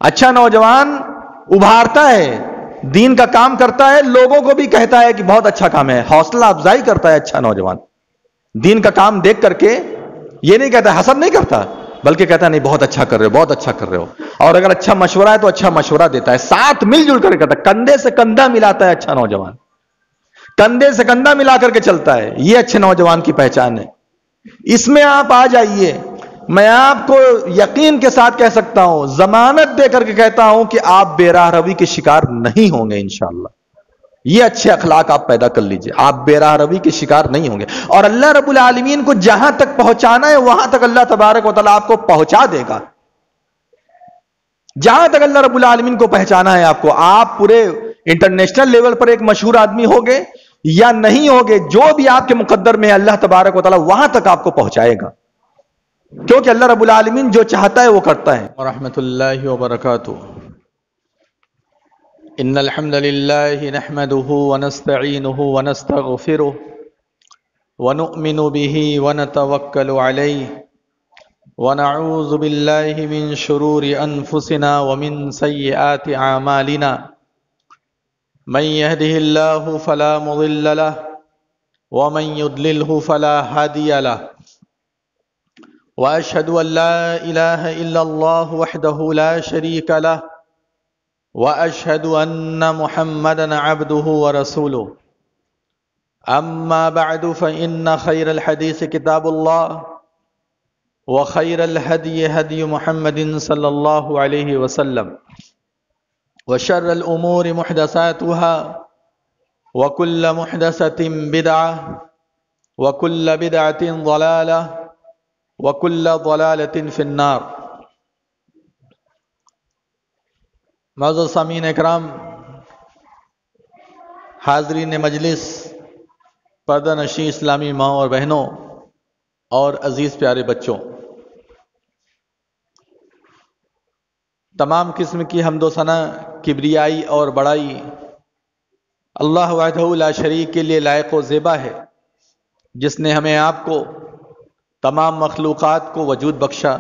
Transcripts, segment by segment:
اچھا نوجوان ابھارتا ہے، دین کا کام کرتا ہے، لوگوں کو بھی کہتا ہے کہ بہت اچھا کام ہے، حوصلہ افزائی کرتا ہے اچھا نوجوان دین کا کام دیکھ کر کے. یہ نہیں کہتا، حسد نہیں کرتا، بلکہ کہتا ہے نہیں بہت اچھا کر رہے ہو، بہت اچھا کر رہے ہو. اور اگر اچھا مشورہ ہے تو اچھا مشورہ دیتا ہے، ساتھ مل جل کر کرتا ہے، کندھے سے کندھا ملاتا ہے. اچھا نوجوان کندھے سے کندھا ملا کر کے چلتا ہے، یہ اچھے نوجوان کی پہچان ہے. اس میں آپ آ جائیے. میں آپ کو یقین کے ساتھ کہہ سکتا ہوں، ضمانت دے کر کے کہتا ہوں کہ آپ بے راہ روی کے شکار نہیں ہوں گے انشاءاللہ. یہ اچھے اخلاق آپ پیدا کر لیجئے، آپ بے راہ روی کے شکار نہیں ہوں گے. اور اللہ رب العالمین کو جہاں تک پہنچانا ہے وہاں تک اللہ تبارک و تعالیٰ آپ کو پہنچا دے گا. جہاں تک اللہ رب العالمین کو پہچانا ہے آپ پورے انٹرنیشنل لیول پر ایک مشہور آدمی ہوگے یا نہیں ہوگے، جو بھی آپ کے مقدر میں اللہ تبارک و تعالیٰ وہاں تک آپ کو پہنچائے گا، کیونکہ اللہ رب العالمین جو چاہتا ہے وہ کرتا ہے. ورحمۃ اللہ وبرکاتہ. ان الحمد للہ نحمده ونستعینه ونستغفره ونؤمن به ونتوکل علیہ ونعوذ باللہ من شرور انفسنا ومن سیئات اعمالنا من يهده الله فلا مضل له ومن يضلله فلا هادي له واشهد ان لا اله الا الله وحده لا شريك له واشهد ان محمدا عبده ورسوله. اما بعد فان خير الحديث كتاب الله وخير الهدي هدي محمد صلى الله عليه وسلم وشر الامور محدثاتها وكل محدثة بدعة وكل بدعة ضلالة وكل ضلالة في النار. معزز سامعین اکرام، حاضرین مجلس، پردہ نشین اسلامی ماں اور بہنوں اور عزیز پیارے بچوں، تمام قسم کی حمد و ثنا، کبریائی اور بڑائی اللہ وحدہ لا شریک کے لیے لائق و زیبا ہے، جس نے ہمیں آپ کو، تمام مخلوقات کو وجود بخشا،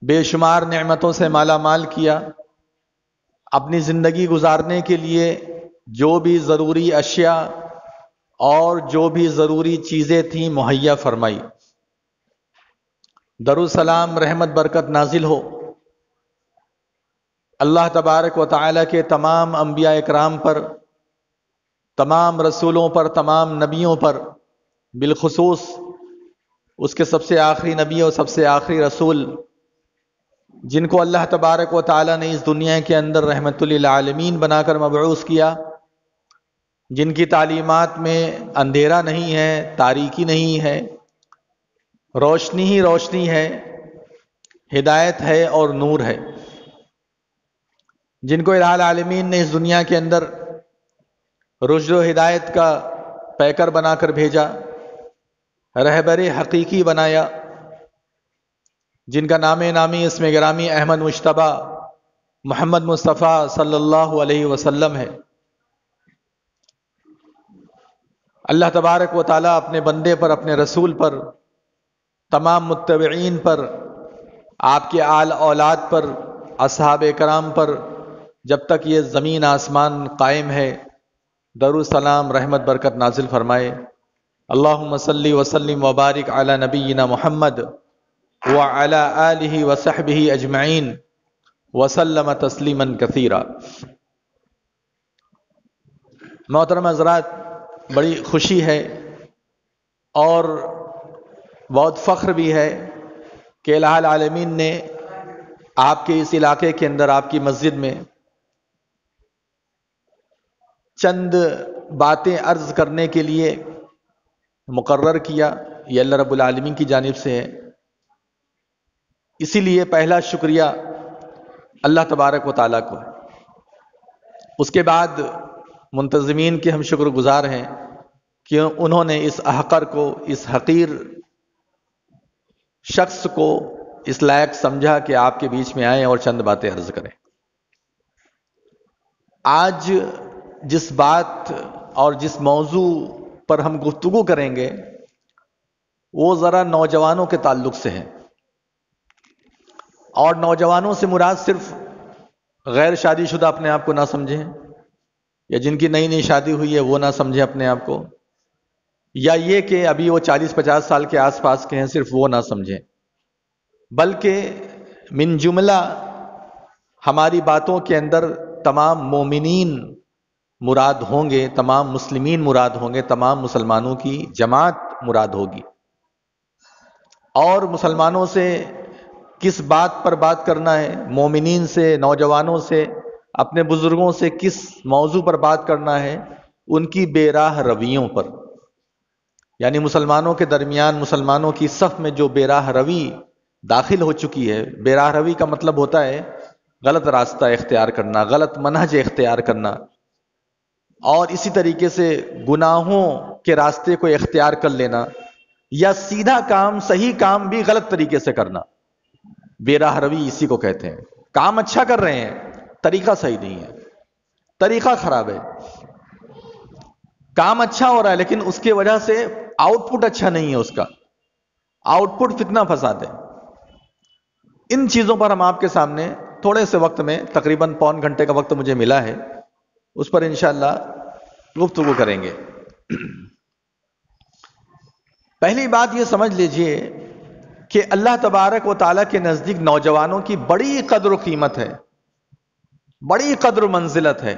بے شمار نعمتوں سے مالا مال کیا، اپنی زندگی گزارنے کے لیے جو بھی ضروری اشیاء اور جو بھی ضروری چیزیں تھیں مہیا فرمائی. درالسلام، رحمت برکت نازل ہو اللہ تبارک و تعالیٰ کے تمام انبیاء اکرام پر، تمام رسولوں پر، تمام نبیوں پر، بالخصوص اس کے سب سے آخری نبی اور سب سے آخری رسول، جن کو اللہ تبارک و تعالیٰ نے اس دنیا کے اندر رحمت للعالمین بنا کر مبعوث کیا، جن کی تعلیمات میں اندھیرا نہیں ہے، تاریکی نہیں ہے، روشنی ہی روشنی ہے، ہدایت ہے اور نور ہے، جن کو الہ العالمین نے اس دنیا کے اندر رشد و ہدایت کا پیکر بنا کر بھیجا، رہبر حقیقی بنایا، جن کا نام نامی اسم گرامی احمد مجتبیٰ محمد مصطفیٰ صلی اللہ علیہ وسلم ہے. اللہ تبارک و تعالیٰ اپنے بندے پر، اپنے رسول پر، تمام متبعین پر، آپ کے آل اولاد پر، اصحاب کرام پر، جب تک یہ زمین آسمان قائم ہے درالسلام، رحمت برکت نازل فرمائے. اللہم صلی وسلم وبارک علی نبینا محمد وعلی آلہ وصحبہ اجمعین وسلم تسلیما کثیرا. محترم حضرات، بڑی خوشی ہے اور بہت فخر بھی ہے کہ الہ العالمین نے آپ کے اس علاقے کے اندر، آپ کی مسجد میں چند باتیں عرض کرنے کے لیے مقرر کیا. یہ اللہ رب العالمین کی جانب سے ہے. اسی لیے پہلا شکریہ اللہ تبارک و تعالیٰ کو ہے. اس کے بعد منتظمین کے ہم شکر گزار ہیں کہ انہوں نے اس احقر کو، اس حقیر شخص کو اس لائق سمجھا کہ آپ کے بیچ میں آئیں اور چند باتیں عرض کریں. آج جس بات اور جس موضوع پر ہم گفتگو کریں گے وہ ذرا نوجوانوں کے تعلق سے ہے. اور نوجوانوں سے مراد صرف غیر شادی شدہ اپنے آپ کو نہ سمجھیں، یا جن کی نئی نئی شادی ہوئی ہے وہ نہ سمجھیں اپنے آپ کو، یا یہ کہ ابھی وہ 40-50 سال کے آس پاس کے ہیں صرف وہ نہ سمجھیں، بلکہ من جملہ ہماری باتوں کے اندر تمام مومنین مراد ہوں گے، تمام مسلمین مراد ہوں گے، تمام مسلمانوں کی جماعت مراد ہوگی۔ اور مسلمانوں سے کس بات پر بات کرنا ہے، مومنین سے، نوجوانوں سے، اپنے بزرگوں سے کس موضوع پر بات کرنا ہے، ان کی بے راہ رویوں پر، یعنی مسلمانوں کے درمیان، مسلمانوں کی صف میں جو بے راہ روی داخل ہو چکی ہے۔ بے راہ روی کا مطلب ہوتا ہے غلط راستہ اختیار کرنا، غلط منہج اختیار کرنا، اور اسی طریقے سے گناہوں کے راستے کو اختیار کر لینا، یا سیدھا کام، صحیح کام بھی غلط طریقے سے کرنا۔ بے راہ روی اسی کو کہتے ہیں۔ کام اچھا کر رہے ہیں، طریقہ صحیح نہیں ہے، طریقہ خراب ہے۔ کام اچھا ہو رہا ہے لیکن اس کی وجہ سے آؤٹ پٹ اچھا نہیں ہے، اس کا آؤٹ پٹ فتنہ فساد ہے۔ ان چیزوں پر ہم آپ کے سامنے تھوڑے سے وقت میں، تقریباً پون گھنٹے کا وقت مجھے ملا ہے، اس پر انشاءاللہ گفتگو کریں گے۔ پہلی بات یہ سمجھ لیجئے کہ اللہ تبارک و تعالیٰ کے نزدیک نوجوانوں کی بڑی قدر و قیمت ہے، بڑی قدر و منزلت ہے۔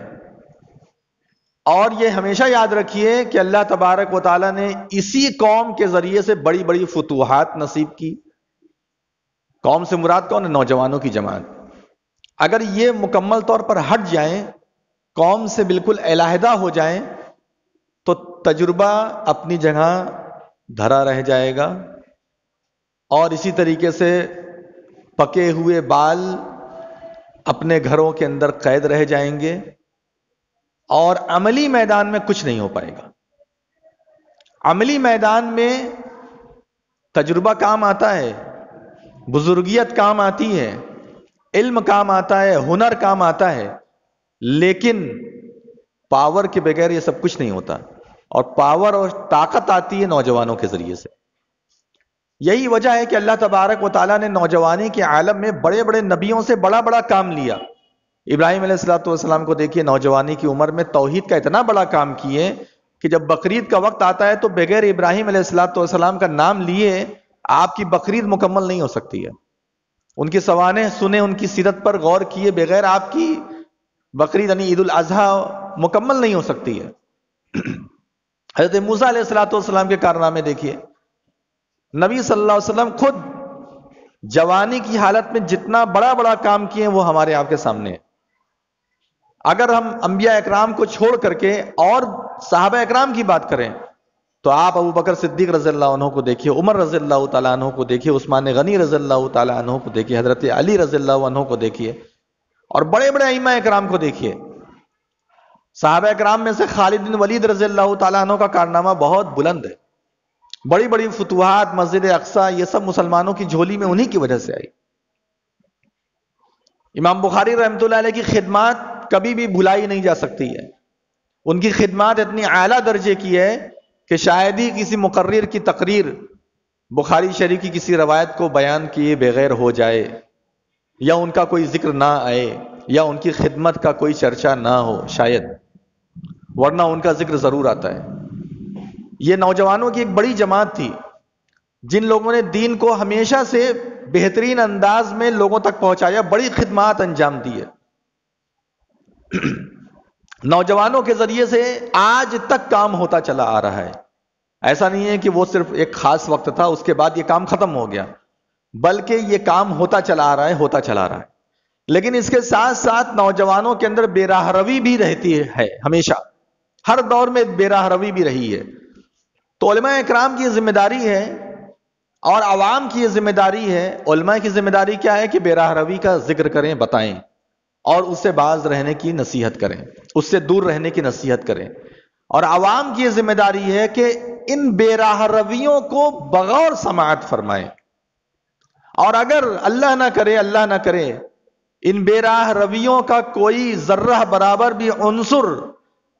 اور یہ ہمیشہ یاد رکھیے کہ اللہ تبارک و تعالیٰ نے اسی قوم کے ذریعے سے بڑی بڑی فتوحات نصیب کی۔ قوم سے مراد کون ہے؟ نوجوانوں کی جماعت۔ اگر یہ مکمل طور پر ہٹ جائیں، قوم سے بالکل علیحدہ ہو جائیں، تو تجربہ اپنی جگہ دھرا رہ جائے گا، اور اسی طریقے سے پکے ہوئے بال اپنے گھروں کے اندر قید رہ جائیں گے، اور عملی میدان میں کچھ نہیں ہو پائے گا۔ عملی میدان میں تجربہ کام آتا ہے، بزرگیت کام آتی ہے، علم کام آتا ہے، ہنر کام آتا ہے، لیکن پاور کے بغیر یہ سب کچھ نہیں ہوتا۔ اور پاور اور طاقت آتی ہے نوجوانوں کے ذریعے سے۔ یہی وجہ ہے کہ اللہ تبارک و تعالیٰ نے نوجوانی کے عالم میں بڑے بڑے نبیوں سے بڑا بڑا کام لیا۔ ابراہیم علیہ السلام کو دیکھیے، نوجوانی کی عمر میں توحید کا اتنا بڑا کام کیے کہ جب بقرعید کا وقت آتا ہے تو بغیر ابراہیم علیہ السلام کا نام لیے آپ کی بقرعید مکمل نہیں ہو سکتی ہے۔ ان کی سوانح سنے، ان کی سیرت پر غور کیے بغیر آپ کی بقرعید یعنی عید الاضحیٰ مکمل نہیں ہو سکتی ہے۔ حضرت موسیٰ علیہ السلام کے کارنامے دیکھیے، نبی صلی اللہ علیہ وسلم خود جوانی کی حالت میں جتنا بڑا بڑا کام کیے وہ ہمارے آپ کے سامنے ہے۔ اگر ہم انبیاء اکرام کو چھوڑ کر کے اور صحابہ اکرام کی بات کریں تو آپ ابو بکر صدیق رضی اللہ عنہ کو دیکھیے، عمر رضی اللہ تعالیٰ عنہ کو دیکھیے، عثمان غنی رضی اللہ تعالیٰ عنہ کو دیکھیے، حضرت علی رضی اللہ عنہ کو دیکھیے، اور بڑے بڑے ائمہ اکرام کو دیکھیے۔ صحابہ اکرام میں سے خالد بن ولید رضی اللہ تعالیٰ عنہ کا کارنامہ بہت بلند ہے۔ بڑی بڑی فتوحات، مسجد اقصیٰ، یہ سب مسلمانوں کی جھولی میں انہی کی وجہ سے آئی۔ امام بخاری رحمۃ اللہ علیہ کی خدمات کبھی بھی بھلائی نہیں جا سکتی ہے۔ ان کی خدمات اتنی اعلیٰ درجے کی ہے کہ شاید ہی کسی مقرر کی تقریر بخاری شریف کی کسی روایت کو بیان کیے بغیر ہو جائے، یا ان کا کوئی ذکر نہ آئے، یا ان کی خدمت کا کوئی چرچا نہ ہو، شاید، ورنہ ان کا ذکر ضرور آتا ہے۔ یہ نوجوانوں کی ایک بڑی جماعت تھی جن لوگوں نے دین کو ہمیشہ سے بہترین انداز میں لوگوں تک پہنچایا، بڑی خدمات انجام دی ہے۔ نوجوانوں کے ذریعے سے آج تک کام ہوتا چلا آ رہا ہے۔ ایسا نہیں ہے کہ وہ صرف ایک خاص وقت تھا اس کے بعد یہ کام ختم ہو گیا، بلکہ یہ کام ہوتا چلا آ رہا ہے، ہوتا چلا رہا ہے۔ لیکن اس کے ساتھ ساتھ نوجوانوں کے اندر بے راہ روی بھی رہتی ہے، ہمیشہ ہر دور میں بے راہ روی بھی رہی ہے۔ تو علماء اکرام کی ذمہ داری ہے اور عوام کی یہ ذمہ داری ہے۔ علماء کی ذمہ داری کیا ہے کہ بے راہ روی کا ذکر کریں، بتائیں، اور اس سے باز رہنے کی نصیحت کریں، اس سے دور رہنے کی نصیحت کریں۔ اور عوام کی یہ ذمہ داری ہے کہ ان بے راہ رویوں کو بغور سماعت فرمائیں، اور اگر اللہ نہ کرے ان بے راہ رویوں کا کوئی ذرہ برابر بھی عنصر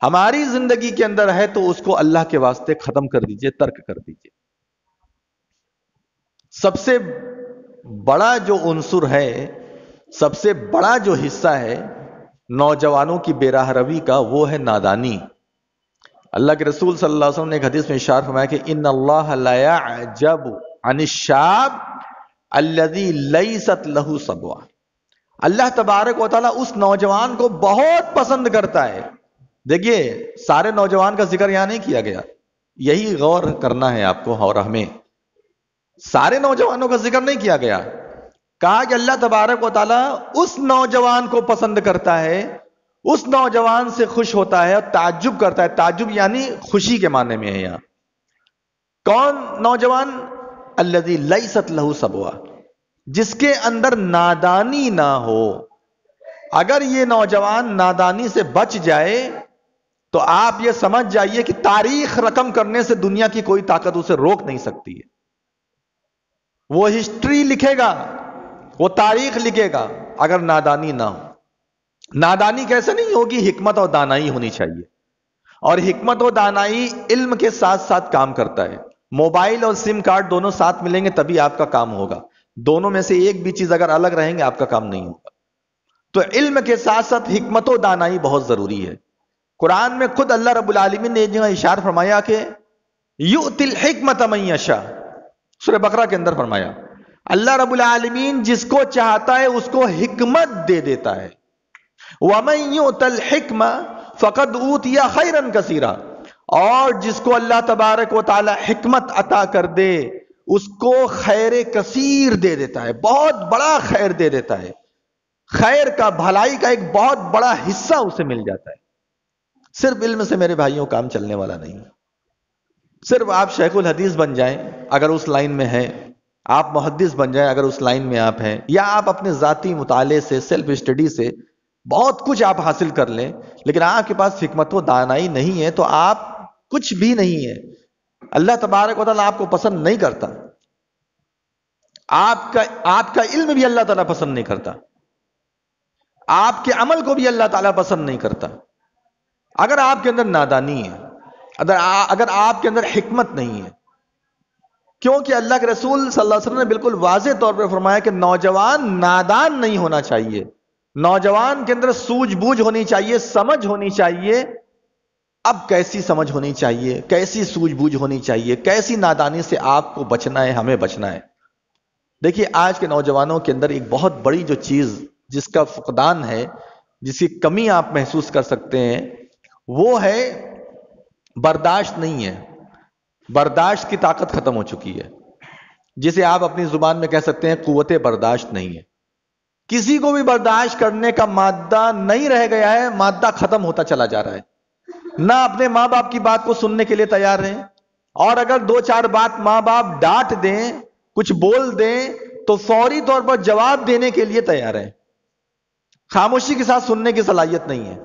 ہماری زندگی کے اندر ہے تو اس کو اللہ کے واسطے ختم کر دیجئے، ترک کر دیجئے۔ سب سے بڑا جو عنصر ہے، سب سے بڑا جو حصہ ہے نوجوانوں کی بے راہ روی کا، وہ ہے نادانی۔ اللہ کے رسول صلی اللہ علیہ وسلم نے ایک حدیث میں ارشاد فرمایا کہ ان اللہ لا يعجب عن الشاب الذي ليست له صبوہ، اللہ تبارک و تعالیٰ اس نوجوان کو بہت پسند کرتا ہے۔ دیکھیے سارے نوجوان کا ذکر یہاں نہیں کیا گیا، یہی غور کرنا ہے آپ کو اور ہمیں، سارے نوجوانوں کا ذکر نہیں کیا گیا، کہا کہ اللہ تبارک و تعالیٰ اس نوجوان کو پسند کرتا ہے، اس نوجوان سے خوش ہوتا ہے اور تعجب کرتا ہے۔ تعجب یعنی خوشی کے معنی میں ہے یہاں۔ کون نوجوان؟ الذی لیست لہ صبوہ، جس کے اندر نادانی نہ ہو۔ اگر یہ نوجوان نادانی سے بچ جائے تو آپ یہ سمجھ جائیے کہ تاریخ رقم کرنے سے دنیا کی کوئی طاقت اسے روک نہیں سکتی ہے۔ وہ ہسٹری لکھے گا، وہ تاریخ لکھے گا، اگر نادانی نہ ہو۔ نادانی کیسے نہیں ہوگی؟ حکمت اور دانائی ہونی چاہیے، اور حکمت و دانائی علم کے ساتھ ساتھ کام کرتا ہے۔ موبائل اور سم کارڈ دونوں ساتھ ملیں گے تبھی آپ کا کام ہوگا، دونوں میں سے ایک بھی چیز اگر الگ رہیں گے آپ کا کام نہیں ہوگا۔ تو علم کے ساتھ ساتھ حکمت و دانائی بہت ضروری ہے۔ قرآن میں خود اللہ رب العالمین نے جو اشارہ فرمایا کہ یؤتی الحکمت من یشاء، سورہ بقرہ کے اندر فرمایا اللہ رب العالمین جس کو چاہتا ہے اس کو حکمت دے دیتا ہے۔ وَمَن يُؤْتَ الْحِكْمَ فَقَدْ أُوتِيَ خَيْرًا كَثِيرًا، اور جس کو اللہ تبارک و تعالی حکمت عطا کر دے اس کو خیر کثیر دے دیتا ہے، بہت بڑا خیر دے دیتا ہے، خیر کا، بھلائی کا ایک بہت بڑا حصہ اسے مل جاتا ہے۔ صرف علم سے میرے بھائیوں کام چلنے والا نہیں، صرف آپ شیخ الحدیث بن جائیں اگر اس لائن میں ہیں، آپ محدث بن جائیں اگر اس لائن میں آپ ہیں، یا آپ اپنے ذاتی مطالعے سے، سیلف اسٹڈی سے بہت کچھ آپ حاصل کر لیں، لیکن آپ کے پاس حکمت و دانائی نہیں ہے تو آپ کچھ بھی نہیں ہے۔ اللہ تبارک و تعالیٰ آپ کو پسند نہیں کرتا، آپ کا علم بھی اللہ تعالیٰ پسند نہیں کرتا، آپ کے عمل کو بھی اللہ تعالیٰ پسند نہیں کرتا اگر آپ کے اندر نادانی ہے، اگر آپ کے اندر حکمت نہیں ہے۔ کیونکہ اللہ کے رسول صلی اللہ علیہ وسلم نے بالکل واضح طور پر فرمایا کہ نوجوان نادان نہیں ہونا چاہیے، نوجوان کے اندر سوجھ بوجھ ہونی چاہیے، سمجھ ہونی چاہیے۔ اب کیسی سمجھ ہونی چاہیے، کیسی سوجھ بوجھ ہونی چاہیے، کیسی نادانی سے آپ کو بچنا ہے، ہمیں بچنا ہے۔ دیکھیے آج کے نوجوانوں کے اندر ایک بہت بڑی جو چیز جس کا فقدان ہے، جس کی کمی آپ محسوس کر سکتے ہیں، وہ ہے برداشت نہیں ہے، برداشت کی طاقت ختم ہو چکی ہے، جسے آپ اپنی زبان میں کہہ سکتے ہیں قوت برداشت نہیں ہے۔ کسی کو بھی برداشت کرنے کا مادہ نہیں رہ گیا ہے، مادہ ختم ہوتا چلا جا رہا ہے۔ نہ اپنے ماں باپ کی بات کو سننے کے لیے تیار ہیں، اور اگر دو چار بات ماں باپ ڈانٹ دیں، کچھ بول دیں تو فوری طور پر جواب دینے کے لیے تیار ہیں، خاموشی کے ساتھ سننے کی صلاحیت نہیں ہے۔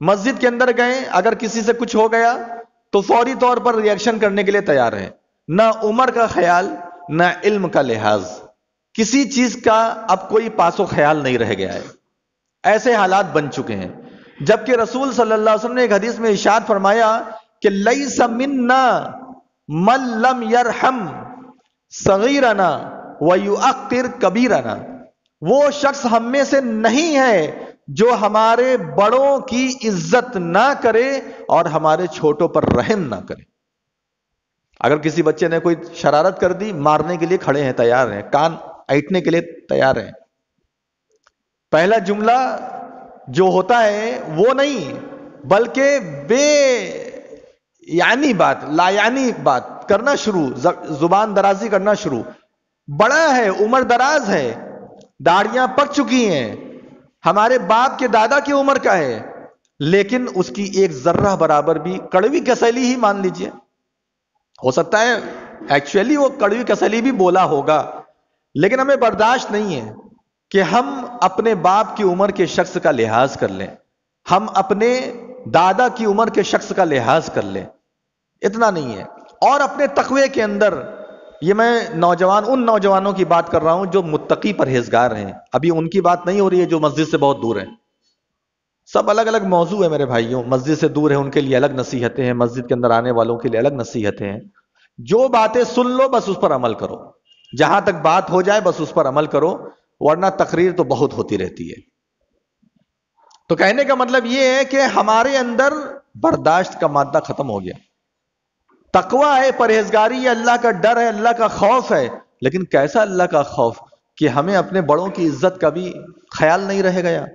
مسجد کے اندر گئے، اگر کسی سے کچھ ہو گیا تو فوری طور پر ریئیکشن کرنے کے لیے تیار ہیں، نہ عمر کا خیال نہ علم کا لحاظ، کسی چیز کا اب کوئی پاس و خیال نہیں رہ گیا ہے۔ ایسے حالات بن چکے ہیں، جبکہ رسول صلی اللہ علیہ وسلم نے ایک حدیث میں ارشاد فرمایا کہ لیس منا من لم یرحم صغیرنا ویؤقر کبیرنا، وہ شخص ہم میں سے نہیں ہے جو ہمارے بڑوں کی عزت نہ کرے اور ہمارے چھوٹوں پر رحم نہ کرے۔ اگر کسی بچے نے کوئی شرارت کر دی، مارنے کے لیے کھڑے ہیں، تیار ہیں، کان ایٹنے کے لیے تیار ہیں۔ پہلا جملہ جو ہوتا ہے وہ نہیں، بلکہ بے یعنی بات، لا یعنی بات کرنا شروع، زبان درازی کرنا شروع۔ بڑا ہے، عمر دراز ہے، داڑیاں پک چکی ہیں، ہمارے باپ کے دادا کی عمر کا ہے، لیکن اس کی ایک ذرہ برابر بھی کڑوی کسیلی ہی مان لیجئے، ہو سکتا ہے ایکچولی وہ کڑوی کسیلی بھی بولا ہوگا، لیکن ہمیں برداشت نہیں ہے کہ ہم اپنے باپ کی عمر کے شخص کا لحاظ کر لیں، ہم اپنے دادا کی عمر کے شخص کا لحاظ کر لیں، اتنا نہیں ہے۔ اور اپنے تقوی کے اندر، یہ میں ان نوجوانوں کی بات کر رہا ہوں جو متقی پرہیزگار ہیں، ابھی ان کی بات نہیں ہو رہی ہے جو مسجد سے بہت دور ہیں۔ سب الگ الگ موضوع ہے میرے بھائیوں، مسجد سے دور ہے ان کے لیے الگ نصیحتیں ہیں، مسجد کے اندر آنے والوں کے لیے الگ نصیحتیں ہیں۔ جو باتیں سن لو بس اس پر عمل کرو، جہاں تک بات ہو جائے بس اس پر عمل کرو، ورنہ تقریر تو بہت ہوتی رہتی ہے۔ تو کہنے کا مطلب یہ ہے کہ ہمارے اندر برداشت کا مادہ ختم ہو گیا۔ تقویٰ ہے، پرہیزگاری ہے، اللہ کا ڈر ہے، اللہ کا خوف ہے، لیکن کیسا اللہ کا خوف کہ ہمیں اپنے بڑوں کی عزت کا بھی خیال نہیں رہ گیا،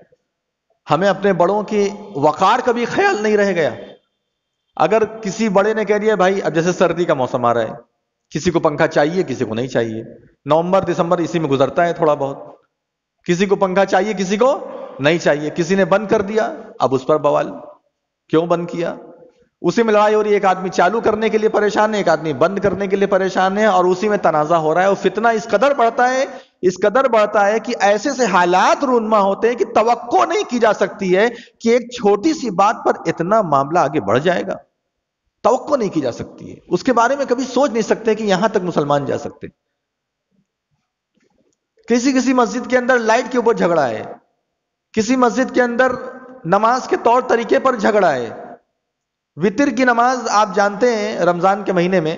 ہمیں اپنے بڑوں کی وقار کا بھی خیال نہیں رہ گیا۔ اگر کسی بڑے نے کہہ دیا بھائی، اب جیسے سردی کا موسم آ رہا ہے، کسی کو پنکھا چاہیے کسی کو نہیں چاہیے، نومبر دسمبر اسی میں گزرتا ہے تھوڑا بہت، کسی کو پنکھا چاہیے کسی کو نہیں چاہیے، کسی نے بند کر دیا، اب اس پر بوال، کیوں بند کیا؟ اسی میں لڑائی ہو رہی ہے، ایک آدمی چالو کرنے کے لیے پریشان ہے، ایک آدمی بند کرنے کے لیے پریشان ہے، اور اسی میں تنازع ہو رہا ہے، اور فتنہ اس قدر بڑھتا ہے کہ ایسے سے حالات رونما ہوتے ہیں کہ توقع نہیں کی جا سکتی ہے کہ ایک چھوٹی سی بات پر اتنا معاملہ آگے بڑھ جائے گا، توقع نہیں کی جا سکتی ہے، اس کے بارے میں کبھی سوچ نہیں سکتے کہ یہاں تک مسلمان جا سکتے۔ کسی مسجد کے اندر لائٹ کے اوپر جھگڑا ہے، کسی مسجد کے اندر نماز کے طور طریقے پر جھگڑا ہے۔ وتر کی نماز آپ جانتے ہیں رمضان کے مہینے میں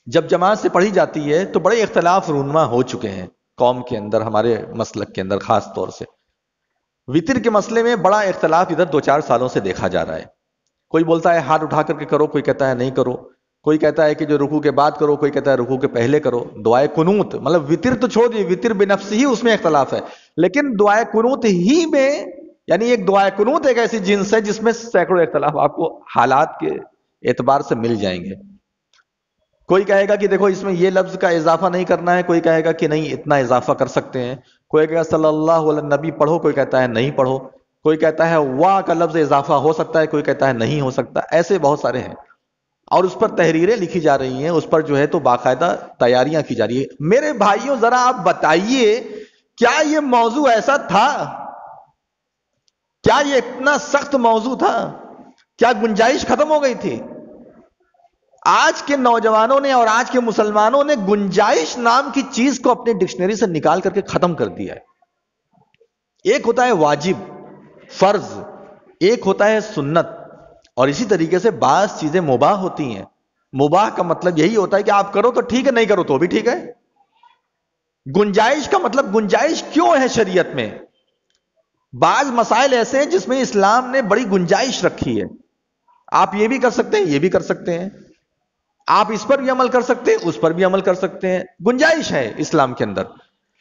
جب جماعت سے پڑھی جاتی ہے تو بڑے اختلاف رونما ہو چکے ہیں قوم کے اندر، ہمارے مسلک کے اندر خاص طور سے وتر کے مسئلے میں بڑا اختلاف ادھر 2-4 سالوں سے دیکھا جا رہا ہے۔ کوئی بولتا ہے ہاتھ اٹھا کر کے کرو، کوئی کہتا ہے نہیں کرو، کوئی کہتا ہے کہ جو رکوع کے بعد کرو، کوئی کہتا ہے رکوع کے پہلے کرو۔ دعائے قنوت، مطلب وتر تو چھوڑ دیے، وتر بنفس ہی اس میں اختلاف ہے، لیکن دعائے قنوت ہی میں، یعنی ایک دعائے قنوت ایک ایسی جنس ہے جس میں سینکڑوں اختلاف آپ کو حالات کے اعتبار سے مل جائیں گے۔ کوئی کہے گا کہ دیکھو اس میں یہ لفظ کا اضافہ نہیں کرنا ہے، کوئی کہے گا کہ نہیں اتنا اضافہ کر سکتے ہیں، کوئی کہے گا صلی اللہ علیہ نبی پڑھو، کوئی کہتا ہے نہیں پڑھو، کوئی کہتا ہے واہ کا لفظ اضافہ ہو سکتا ہے، کوئی کہتا ہے نہیں ہو سکتا، ایسے بہت سارے ہیں، اور اس پر تحریریں لکھی جا رہی ہیں، اس پر جو ہے تو باقاعدہ تیاریاں کی جا رہی ہے۔ میرے بھائیوں ذرا آپ بتائیے، کیا یہ موضوع ایسا تھا؟ کیا یہ اتنا سخت موضوع تھا؟ کیا گنجائش ختم ہو گئی تھی؟ آج کے نوجوانوں نے اور آج کے مسلمانوں نے گنجائش نام کی چیز کو اپنے ڈکشنری سے نکال کر کے ختم کر دیا ہے۔ ایک ہوتا ہے واجب، فرض، ایک ہوتا ہے سنت، اور اسی طریقے سے بعض چیزیں مباح ہوتی ہیں۔ مباح کا مطلب یہی ہوتا ہے کہ آپ کرو تو ٹھیک ہے، نہیں کرو تو بھی ٹھیک ہے۔ گنجائش کا مطلب گنجائش کیوں ہے شریعت میں؟ بعض مسائل ایسے ہیں جس میں اسلام نے بڑی گنجائش رکھی ہے، آپ یہ بھی کر سکتے ہیں، یہ بھی کر سکتے ہیں، آپ اس پر بھی عمل کر سکتے ہیں، اس پر بھی عمل کر سکتے ہیں، گنجائش ہے اسلام کے اندر۔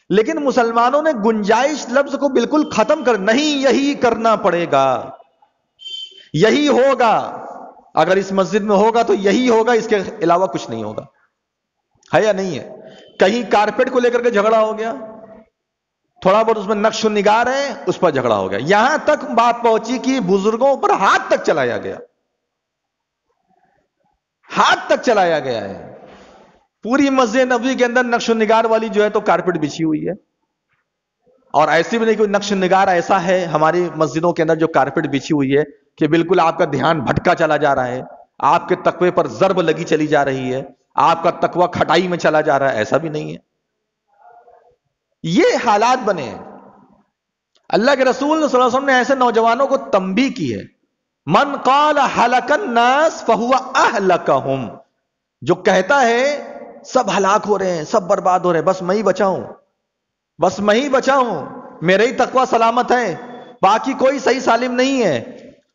لیکن مسلمانوں نے گنجائش لفظ کو بالکل ختم کر، نہیں یہی کرنا پڑے گا، یہی ہوگا، اگر اس مسجد میں ہوگا تو یہی ہوگا، اس کے علاوہ کچھ نہیں ہوگا، ہے یا نہیں ہے؟ کہیں کارپیٹ کو لے کر کے جھگڑا ہو گیا، تھوڑا بہت اس میں نقش و نگار ہے، اس پر جھگڑا ہو گیا، یہاں تک بات پہنچی کہ بزرگوں پر ہاتھ تک چلایا گیا، ہاتھ تک چلایا گیا ہے۔ پوری مسجد نبوی کے اندر نقش و نگار والی جو ہے تو کارپیٹ بچھی ہوئی ہے، اور ایسی بھی نہیں کوئی نقش و نگار ایسا ہے ہماری مسجدوں کے اندر جو کارپیٹ بچھی ہوئی ہے کہ بالکل آپ کا دھیان بھٹکا چلا جا رہا ہے، آپ کے تقوی پر ضرب لگی چلی جا رہی ہے، آپ کا تقوی کھٹائی میں چلا جا رہا ہے، ایسا بھی نہیں ہے۔ یہ حالات بنے ہیں۔ اللہ کے رسول صلی اللہ علیہ وسلم نے ایسے نوجوانوں کو تنبیہ کی ہے، من قال ہلک الناس فہو اہلکہم، جو کہتا ہے سب ہلاک ہو رہے ہیں، سب برباد ہو رہے ہیں، بس میں ہی بچا ہوں، بس میں ہی بچا ہوں، میرے ہی تقوی سلامت ہے، باقی کوئی صحیح سالم نہیں ہے،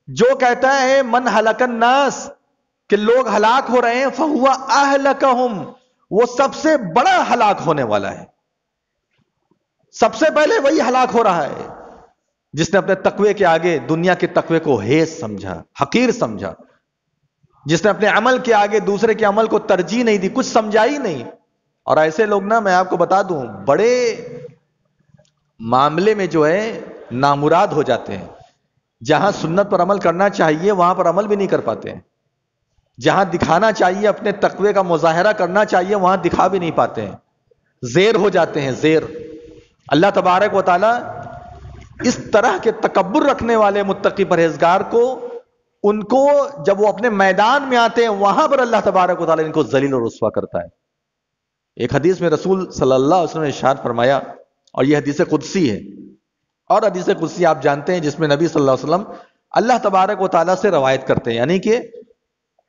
جو کہتا ہے من ہلک الناس کہ لوگ ہلاک ہو رہے ہیں، فہو اہلکہم، وہ سب سے بڑا ہلاک ہونے والا ہے، سب سے پہلے وہی ہلاک ہو رہا ہے جس نے اپنے تقوی کے آگے دنیا کے تقوی کو ہیس سمجھا، حقیر سمجھا، جس نے اپنے عمل کے آگے دوسرے کے عمل کو ترجیح نہیں دی، کچھ سمجھا ہی نہیں۔ اور ایسے لوگ نا، میں آپ کو بتا دوں، بڑے معاملے میں جو ہے نامراد ہو جاتے ہیں، جہاں سنت پر عمل کرنا چاہیے وہاں پر عمل بھی نہیں کر پاتے ہیں، جہاں دکھانا چاہیے اپنے تقوی کا مظاہرہ کرنا چاہیے وہاں دکھا بھی نہیں پاتے ہیں، زیر ہو جاتے ہیں، زیر۔ اللہ تبارک و تعالی اس طرح کے تکبر رکھنے والے متقی پرہیزگار کو، ان کو جب وہ اپنے میدان میں آتے ہیں وہاں پر اللہ تبارک و تعالی ان کو ذلیل و رسوا کرتا ہے۔ ایک حدیث میں رسول صلی اللہ علیہ وسلم نے ارشاد فرمایا، اور یہ حدیث قدسی ہے، اور حدیث قدسی آپ جانتے ہیں جس میں نبی صلی اللہ علیہ وسلم اللہ تبارک و تعالی سے روایت کرتے ہیں، یعنی کہ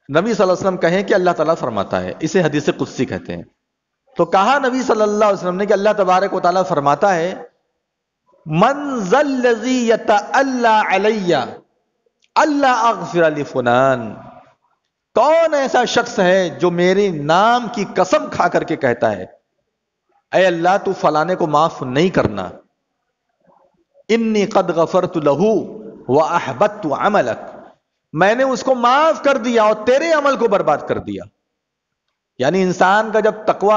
نبی صلی اللہ علیہ وسلم کہیں کہ اللہ تعالیٰ فرماتا ہے، اسے حدیث قدسی کہتے ہیں۔ تو کہا نبی صلی اللہ علیہ وسلم نے کہ اللہ تبارک و تعالیٰ فرماتا ہے من ذا الذی یتألی علی اللہ اغفر لفلان، کون ایسا شخص ہے جو میرے نام کی قسم کھا کر کے کہتا ہے اے اللہ تو فلانے کو معاف نہیں کرنا، انی قد غفرت لہ واحبطت عملک، میں نے اس کو معاف کر دیا اور تیرے عمل کو برباد کر دیا۔ یعنی انسان کا جب تقوی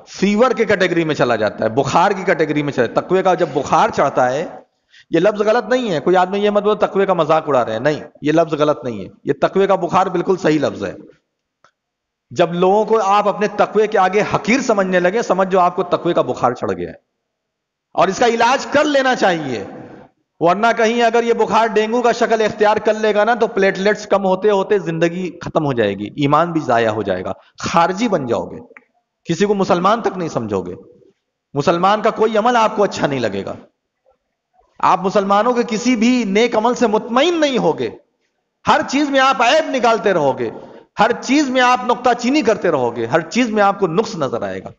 فیور کی کیٹیگری میں چلا جاتا ہے، بخار کی کیٹیگری میں چلا، تقوی کا جب بخار چڑھتا ہے، یہ لفظ غلط نہیں ہے، کوئی آدمی یہ مت بولو تقوی کا مذاق اڑا رہے ہیں، نہیں، یہ لفظ غلط نہیں ہے، یہ تقوی کا بخار بالکل صحیح لفظ ہے۔ جب لوگوں کو آپ اپنے تقوی کے آگے حقیر سمجھنے لگے، سمجھو آپ کو تقوی کا بخار چڑھ گیا ہے اور اس کا علاج کر لینا چاہیے، ورنہ کہیں اگر یہ بخار ڈینگو کا شکل اختیار کر لے گا نا تو پلیٹلیٹس کم ہوتے ہوتے زندگی ختم ہو جائے گی، ایمان بھی ضائع ہو جائے گا، خارجی بن جاؤ گے، کسی کو مسلمان تک نہیں سمجھو گے، مسلمان کا کوئی عمل آپ کو اچھا نہیں لگے گا، آپ مسلمانوں کے کسی بھی نیک عمل سے مطمئن نہیں ہوگے، ہر چیز میں آپ عیب نکالتے رہو گے، ہر چیز میں آپ نقطہ چینی کرتے رہو گے، ہر چیز میں آپ کو نقص نظر آئے گا۔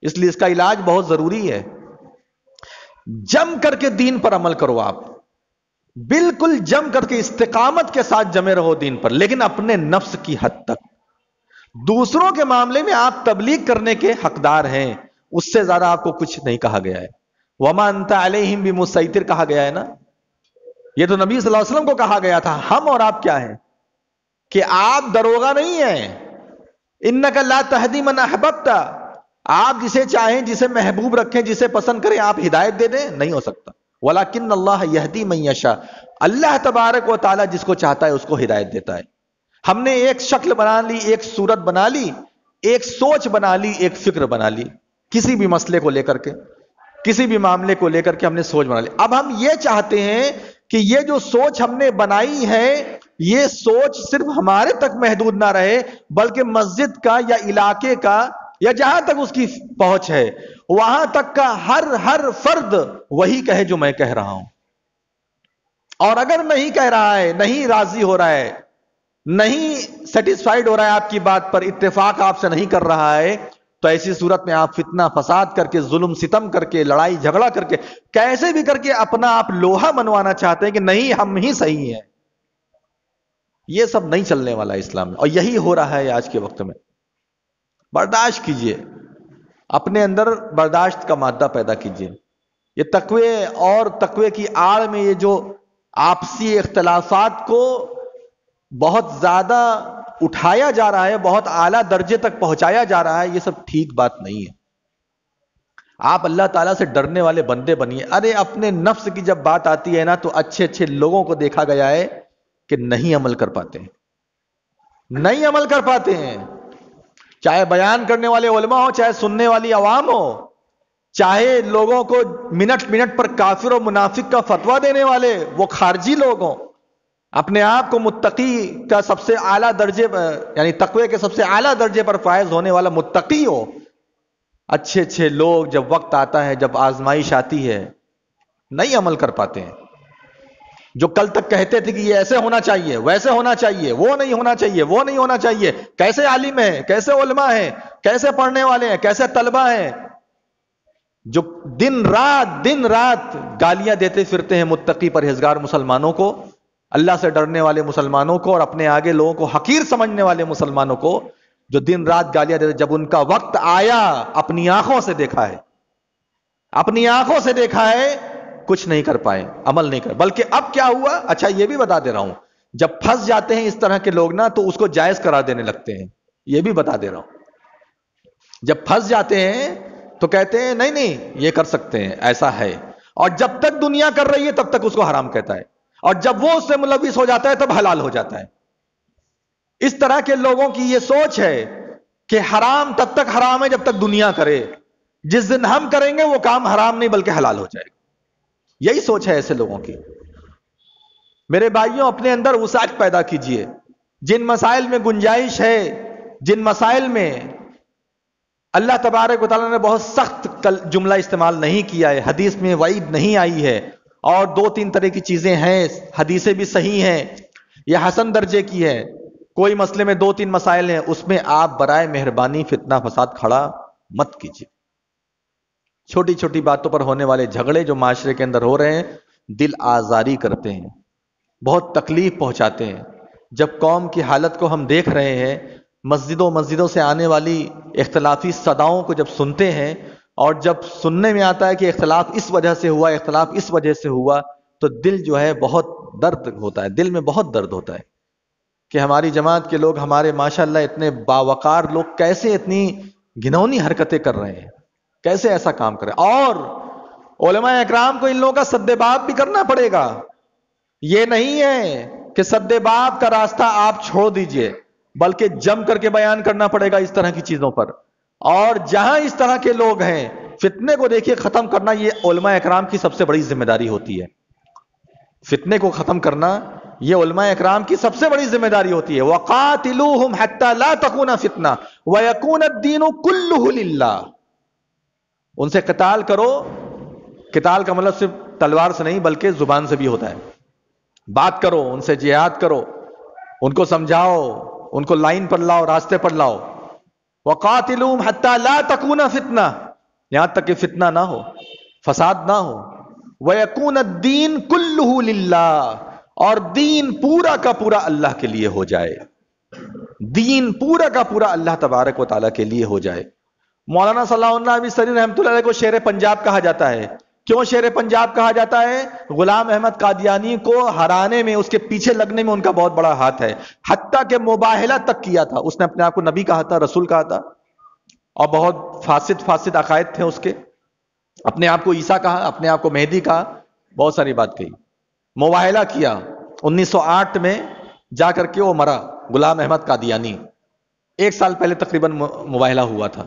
اس لیے اس کا علاج بہت ضروری ہے، جم کر کے دین پر عمل کرو، آپ بالکل جم کر کے استقامت کے ساتھ جمے رہو دین پر، لیکن اپنے نفس کی حد تک۔ دوسروں کے معاملے میں آپ تبلیغ کرنے کے حقدار ہیں، اس سے زیادہ آپ کو کچھ نہیں کہا گیا ہے۔ وَمَا أَنْتَ عَلَيْهِمْ بِمُسَيْطِرٍ کہا گیا ہے نا، یہ تو نبی صلی اللہ علیہ وسلم کو کہا گیا تھا۔ ہم اور آپ کیا ہیں کہ آپ دروغہ نہیں ہیں، إِنَّكَ لَا تَهْدِي مَنْ أَحْبَبْتَ، آپ جسے چاہیں، جسے محبوب رکھیں، جسے پسند کریں، آپ ہدایت دے دیں، نہیں ہو سکتا۔ وَلَكِنَّ اللَّهَ يَهْدِي مَن يَشَاءُ، اللہ تبارک و تعالیٰ جس کو چاہتا ہے اس کو ہدایت دیتا ہے۔ ہم نے ایک شکل بنا لی، ایک صورت بنا لی، ایک سوچ بنا لی، ایک فکر بنا لی، کسی بھی مسئلے کو لے کر کے، کسی بھی معاملے کو لے کر کے ہم نے سوچ بنا لی۔ اب ہم یہ چاہتے ہیں کہ یہ جو سوچ ہم نے بنائی ہے، یہ سوچ صرف ہمارے تک محدود نہ رہے، بلکہ مسجد کا یا علاقے کا یا جہاں تک اس کی پہنچ ہے، وہاں تک کا ہر فرد وہی کہے جو میں کہہ رہا ہوں۔ اور اگر نہیں کہہ رہا ہے، نہیں راضی ہو رہا ہے، نہیں سیٹسفائیڈ ہو رہا ہے آپ کی بات پر، اتفاق آپ سے نہیں کر رہا ہے، تو ایسی صورت میں آپ فتنہ فساد کر کے، ظلم ستم کر کے، لڑائی جھگڑا کر کے، کیسے بھی کر کے اپنا آپ لوہا منوانا چاہتے ہیں کہ نہیں ہم ہی صحیح ہیں۔ یہ سب نہیں چلنے والا اسلام میں، اور یہی ہو رہا ہے آج کے وقت میں۔ برداشت کیجئے، اپنے اندر برداشت کا مادہ پیدا کیجئے۔ یہ تقوی اور تقوی کی آڑ میں یہ جو آپسی اختلافات کو بہت زیادہ اٹھایا جا رہا ہے، بہت اعلیٰ درجے تک پہنچایا جا رہا ہے، یہ سب ٹھیک بات نہیں ہے۔ آپ اللہ تعالیٰ سے ڈرنے والے بندے بنیے۔ ارے اپنے نفس کی جب بات آتی ہے نا تو اچھے اچھے لوگوں کو دیکھا گیا ہے کہ نہیں عمل کر پاتے ہیں، نہیں عمل کر پاتے ہیں، چاہے بیان کرنے والے علماء ہو، چاہے سننے والی عوام ہو، چاہے لوگوں کو منٹ منٹ پر کافر و منافق کا فتویٰ دینے والے وہ خارجی لوگ ہوں، اپنے آپ کو متقی کا سب سے اعلیٰ درجے یعنی تقوی کے سب سے اعلیٰ درجے پر فائز ہونے والا متقی ہو، اچھے اچھے لوگ جب وقت آتا ہے، جب آزمائش آتی ہے، نہیں عمل کر پاتے ہیں۔ جو کل تک کہتے تھے کہ یہ ایسے ہونا چاہیے، ویسے ہونا چاہیے، وہ نہیں ہونا چاہیے، وہ نہیں ہونا چاہیے، کیسے عالم ہیں، کیسے علماء ہیں، کیسے پڑھنے والے ہیں، کیسے طلبہ ہیں، جو دن رات گالیاں دیتے پھرتے ہیں متقی پرہیزگار مسلمانوں کو، اللہ سے ڈرنے والے مسلمانوں کو، اور اپنے آگے لوگوں کو حقیر سمجھنے والے مسلمانوں کو، جو دن رات گالیاں دیتے، جب ان کا وقت آیا اپنی آنکھوں سے دیکھا ہے، اپنی آنکھوں سے دیکھا ہے، کچھ نہیں کر پائے، عمل نہیں کر۔ بلکہ اب کیا ہوا، اچھا یہ بھی بتا دے رہا ہوں، جب پھنس جاتے ہیں اس طرح کے لوگ نا تو اس کو جائز قرار دینے لگتے ہیں، یہ بھی بتا دے رہا ہوں۔ جب پھنس جاتے ہیں تو کہتے ہیں نہیں نہیں یہ کر سکتے ہیں، ایسا ہے، اور جب تک دنیا کر رہی ہے تب تک اس کو حرام کہتا ہے، اور جب وہ اس سے ملوث ہو جاتا ہے تب حلال ہو جاتا ہے۔ اس طرح کے لوگوں کی یہ سوچ ہے کہ حرام تب تک حرام ہے جب تک دنیا کرے، جس دن ہم کریں گے وہ کام حرام نہیں بلکہ حلال ہو جائے گا۔ یہی سوچ ہے ایسے لوگوں کی۔ میرے بھائیوں، اپنے اندر وسعت پیدا کیجئے، جن مسائل میں گنجائش ہے، جن مسائل میں اللہ تبارک و تعالیٰ نے بہت سخت جملہ استعمال نہیں کیا ہے، حدیث میں وعید نہیں آئی ہے، اور 2-3 طرح کی چیزیں ہیں، حدیثیں بھی صحیح ہیں، یہ حسن درجے کی ہے، کوئی مسئلے میں 2-3 مسائل ہیں، اس میں آپ برائے مہربانی فتنہ فساد کھڑا مت کیجیے. چھوٹی چھوٹی باتوں پر ہونے والے جھگڑے جو معاشرے کے اندر ہو رہے ہیں دل آزاری کرتے ہیں, بہت تکلیف پہنچاتے ہیں. جب قوم کی حالت کو ہم دیکھ رہے ہیں, مسجدوں سے آنے والی اختلافی صداؤں کو جب سنتے ہیں, اور جب سننے میں آتا ہے کہ اختلاف اس وجہ سے ہوا, اختلاف اس وجہ سے ہوا, تو دل جو ہے بہت درد ہوتا ہے, دل میں بہت درد ہوتا ہے کہ ہماری جماعت کے لوگ, ہمارے ماشاءاللہ اتنے باوقار لوگ کیسے اتنی گھنونی حرکتیں کر رہے ہیں, کیسے ایسا کام کریں. اور علماء اکرام کو ان لوگوں کا سد باب بھی کرنا پڑے گا. یہ نہیں ہے کہ سد باب کا راستہ آپ چھوڑ دیجئے, بلکہ جم کر کے بیان کرنا پڑے گا اس طرح کی چیزوں پر. اور جہاں اس طرح کے لوگ ہیں, فتنے کو دیکھیے ختم کرنا یہ علماء اکرام کی سب سے بڑی ذمہ داری ہوتی ہے. فتنے کو ختم کرنا یہ علماء اکرام کی سب سے بڑی ذمہ داری ہوتی ہے. وَقَاتِلُوهُمْ حَتَّى لَا تَكُونَ فِتْنَةٌ وَيَكُونَ الدِّينُ كُلُّهُ لِلَّهِ. ان سے قتال کرو. قتال کا مطلب صرف تلوار سے نہیں بلکہ زبان سے بھی ہوتا ہے. بات کرو, ان سے جہاد کرو, ان کو سمجھاؤ, ان کو لائن پر لاؤ, راستے پر لاؤ. وَقَاتِلُوهُمْ حَتَّى لَا تَكُونَ فِتْنَةٌ, یہاں تک کہ فتنہ نہ ہو, فساد نہ ہو. وَيَكُونَ الدِّينُ كُلُّهُ لِلَّهِ, اور دین پورا کا پورا اللہ کے لیے ہو جائے. دین پورا کا پورا اللہ تبارک و تعالیٰ کے لیے ہو جائے. مولانا صلاح اللہ علیہ وسلم رحمۃ اللہ علیہ کو شیر پنجاب کہا جاتا ہے. کیوں شیر پنجاب کہا جاتا ہے؟ غلام احمد قادیانی کو ہرانے میں, اس کے پیچھے لگنے میں ان کا بہت بڑا ہاتھ ہے. حتیٰ کہ مباہلہ تک کیا تھا. اس نے اپنے آپ کو نبی کہا تھا, رسول کہا تھا, اور بہت فاسد عقائد تھے اس کے. اپنے آپ کو عیسیٰ کہا, اپنے آپ کو مہدی کہا, بہت ساری بات کہی. مباہلہ کیا. 1908 میں جا کر کے وہ مرا, غلام احمد قادیانی. 1 سال پہلے تقریباً مباہلہ ہوا تھا.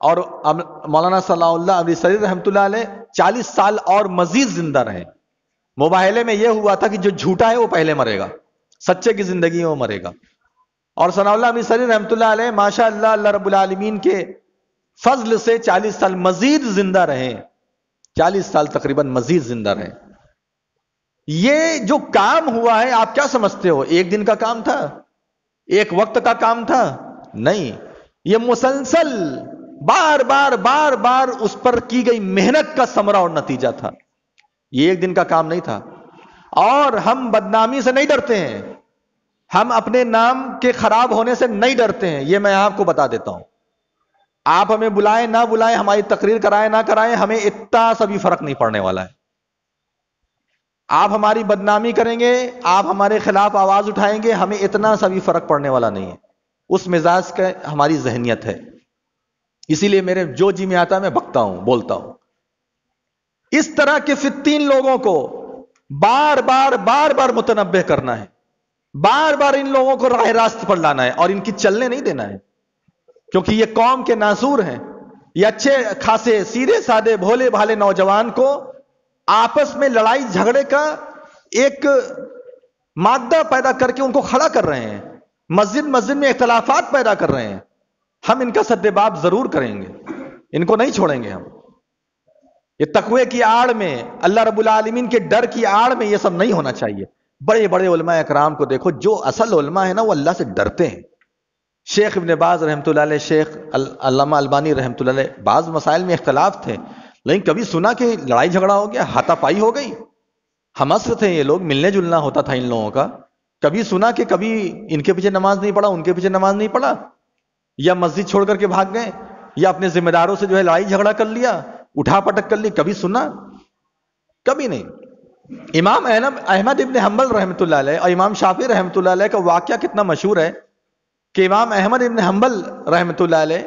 اور مولانا صلاح اللہ علیہ وسلم رحمۃ اللہ علیہ 40 سال اور مزید زندہ رہے. مباہلے میں یہ ہوا تھا کہ جو جھوٹا ہے وہ پہلے مرے گا, سچے کی زندگی میں وہ مرے گا. اور صلاح اللہ علیہ وسلم رحمۃ اللہ علیہ ماشاء اللہ رب العالمین کے فضل سے 40 سال مزید زندہ رہے. 40 سال تقریباً مزید زندہ رہے. یہ جو کام ہوا ہے آپ کیا سمجھتے ہو؟ ایک دن کا کام تھا, ایک وقت کا کام تھا؟ نہیں, یہ مسلسل بار بار اس پر کی گئی محنت کا ثمرہ اور نتیجہ تھا. یہ ایک دن کا کام نہیں تھا. اور ہم بدنامی سے نہیں ڈرتے ہیں, ہم اپنے نام کے خراب ہونے سے نہیں ڈرتے ہیں. یہ میں آپ کو بتا دیتا ہوں. آپ ہمیں بلائیں نہ بلائیں, ہماری تقریر کرائیں نہ کرائیں, ہمیں اتنا سا بھی فرق نہیں پڑنے والا ہے. آپ ہماری بدنامی کریں گے, آپ ہمارے خلاف آواز اٹھائیں گے, ہمیں اتنا سا بھی فرق پڑنے والا نہیں ہے. اس مزاج کا ہماری ذہنیت ہے. اسی لیے میرے جو جی میں آتا ہے میں بکتا ہوں, بولتا ہوں. اس طرح کے فتین لوگوں کو بار بار متنبہ کرنا ہے, بار بار ان لوگوں کو راہ راست پر لانا ہے, اور ان کی چلنے نہیں دینا ہے. کیونکہ یہ قوم کے ناصور ہیں. یہ اچھے خاصے سیدھے سادے بھولے بھالے نوجوان کو آپس میں لڑائی جھگڑے کا ایک مادہ پیدا کر کے ان کو کھڑا کر رہے ہیں. مسجد میں اختلافات پیدا کر رہے ہیں. ہم ان کا سدباب ضرور کریں گے, ان کو نہیں چھوڑیں گے ہم. یہ تقوی کی آڑ میں, اللہ رب العالمین کے ڈر کی آڑ میں یہ سب نہیں ہونا چاہیے. بڑے بڑے علماء اکرام کو دیکھو, جو اصل علماء ہیں نا وہ اللہ سے ڈرتے ہیں. شیخ ابن باز رحمۃ اللہ علیہ, شیخ علامہ البانی رحمۃ اللہ علیہ, بعض مسائل میں اختلاف تھے, لیکن کبھی سنا کہ لڑائی جھگڑا ہو گیا, ہاتھا پائی ہو گئی. ہم عصر تھے یہ لوگ, ملنے جلنا ہوتا تھا ان لوگوں کا. کبھی سنا کہ کبھی ان کے پیچھے نماز نہیں پڑھا, ان کے پیچھے نماز نہیں پڑھا, یا مسجد چھوڑ کر کے بھاگ گئے, یا اپنے ذمہ داروں سے جو ہے لڑائی جھگڑا کر لیا, اٹھا پٹک کر لی؟ کبھی سنا؟ کبھی نہیں. امام احمد ابن حنبل رحمۃ اللہ علیہ اور امام شافعی رحمۃ اللہ علیہ کا واقعہ کتنا مشہور ہے کہ امام احمد ابن حنبل رحمۃ اللہ علیہ,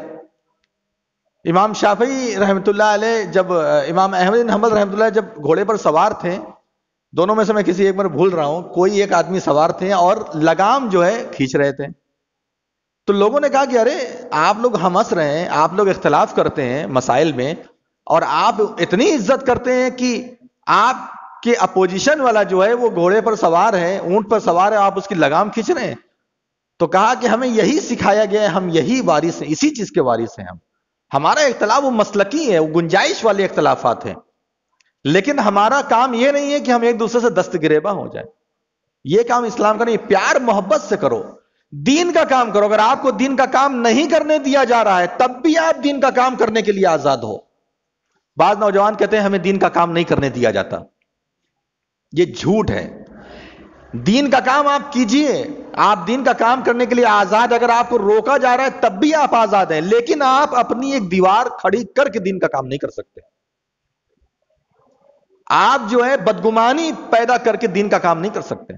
امام شافعی رحمۃ اللہ علیہ, جب امام احمد ابن حنبل رحمۃ اللہ جب گھوڑے پر سوار تھے, دونوں میں سے میں کسی ایک بار بھول رہا ہوں, کوئی ایک آدمی سوار تھے اور لگام جو ہے کھینچ رہے تھے. تو لوگوں نے کہا کہ ارے آپ لوگ ہم ہنس رہے ہیں, آپ لوگ اختلاف کرتے ہیں مسائل میں, اور آپ اتنی عزت کرتے ہیں کہ آپ کے اپوزیشن والا جو ہے وہ گھوڑے پر سوار ہے, اونٹ پر سوار ہے, آپ اس کی لگام کھینچ رہے ہیں. تو کہا کہ ہمیں یہی سکھایا گیا ہے, ہم یہی وارث ہیں, اسی چیز کے وارث ہیں ہم. ہمارا اختلاف وہ مسلکی ہے, وہ گنجائش والے اختلافات ہیں, لیکن ہمارا کام یہ نہیں ہے کہ ہم ایک دوسرے سے دست گریباں ہو جائیں. یہ کام اسلام کا نہیں. پیار محبت سے کرو, دین کا کام کرو. اگر آپ کو دین کا کام نہیں کرنے دیا جا رہا ہے تب بھی آپ دین کا کام کرنے کے لیے آزاد ہو. بعض نوجوان کہتے ہیں ہمیں دین کا کام نہیں کرنے دیا جاتا. یہ جھوٹ ہے. دین کا کام آپ کیجئے, آپ دین کا کام کرنے کے لیے آزاد. اگر آپ کو روکا جا رہا ہے تب بھی آپ آزاد ہیں, لیکن آپ اپنی ایک دیوار کھڑی کر کے دین کا کام نہیں کر سکتے. آپ جو ہے بدگمانی پیدا کر کے دین کا کام نہیں کر سکتے.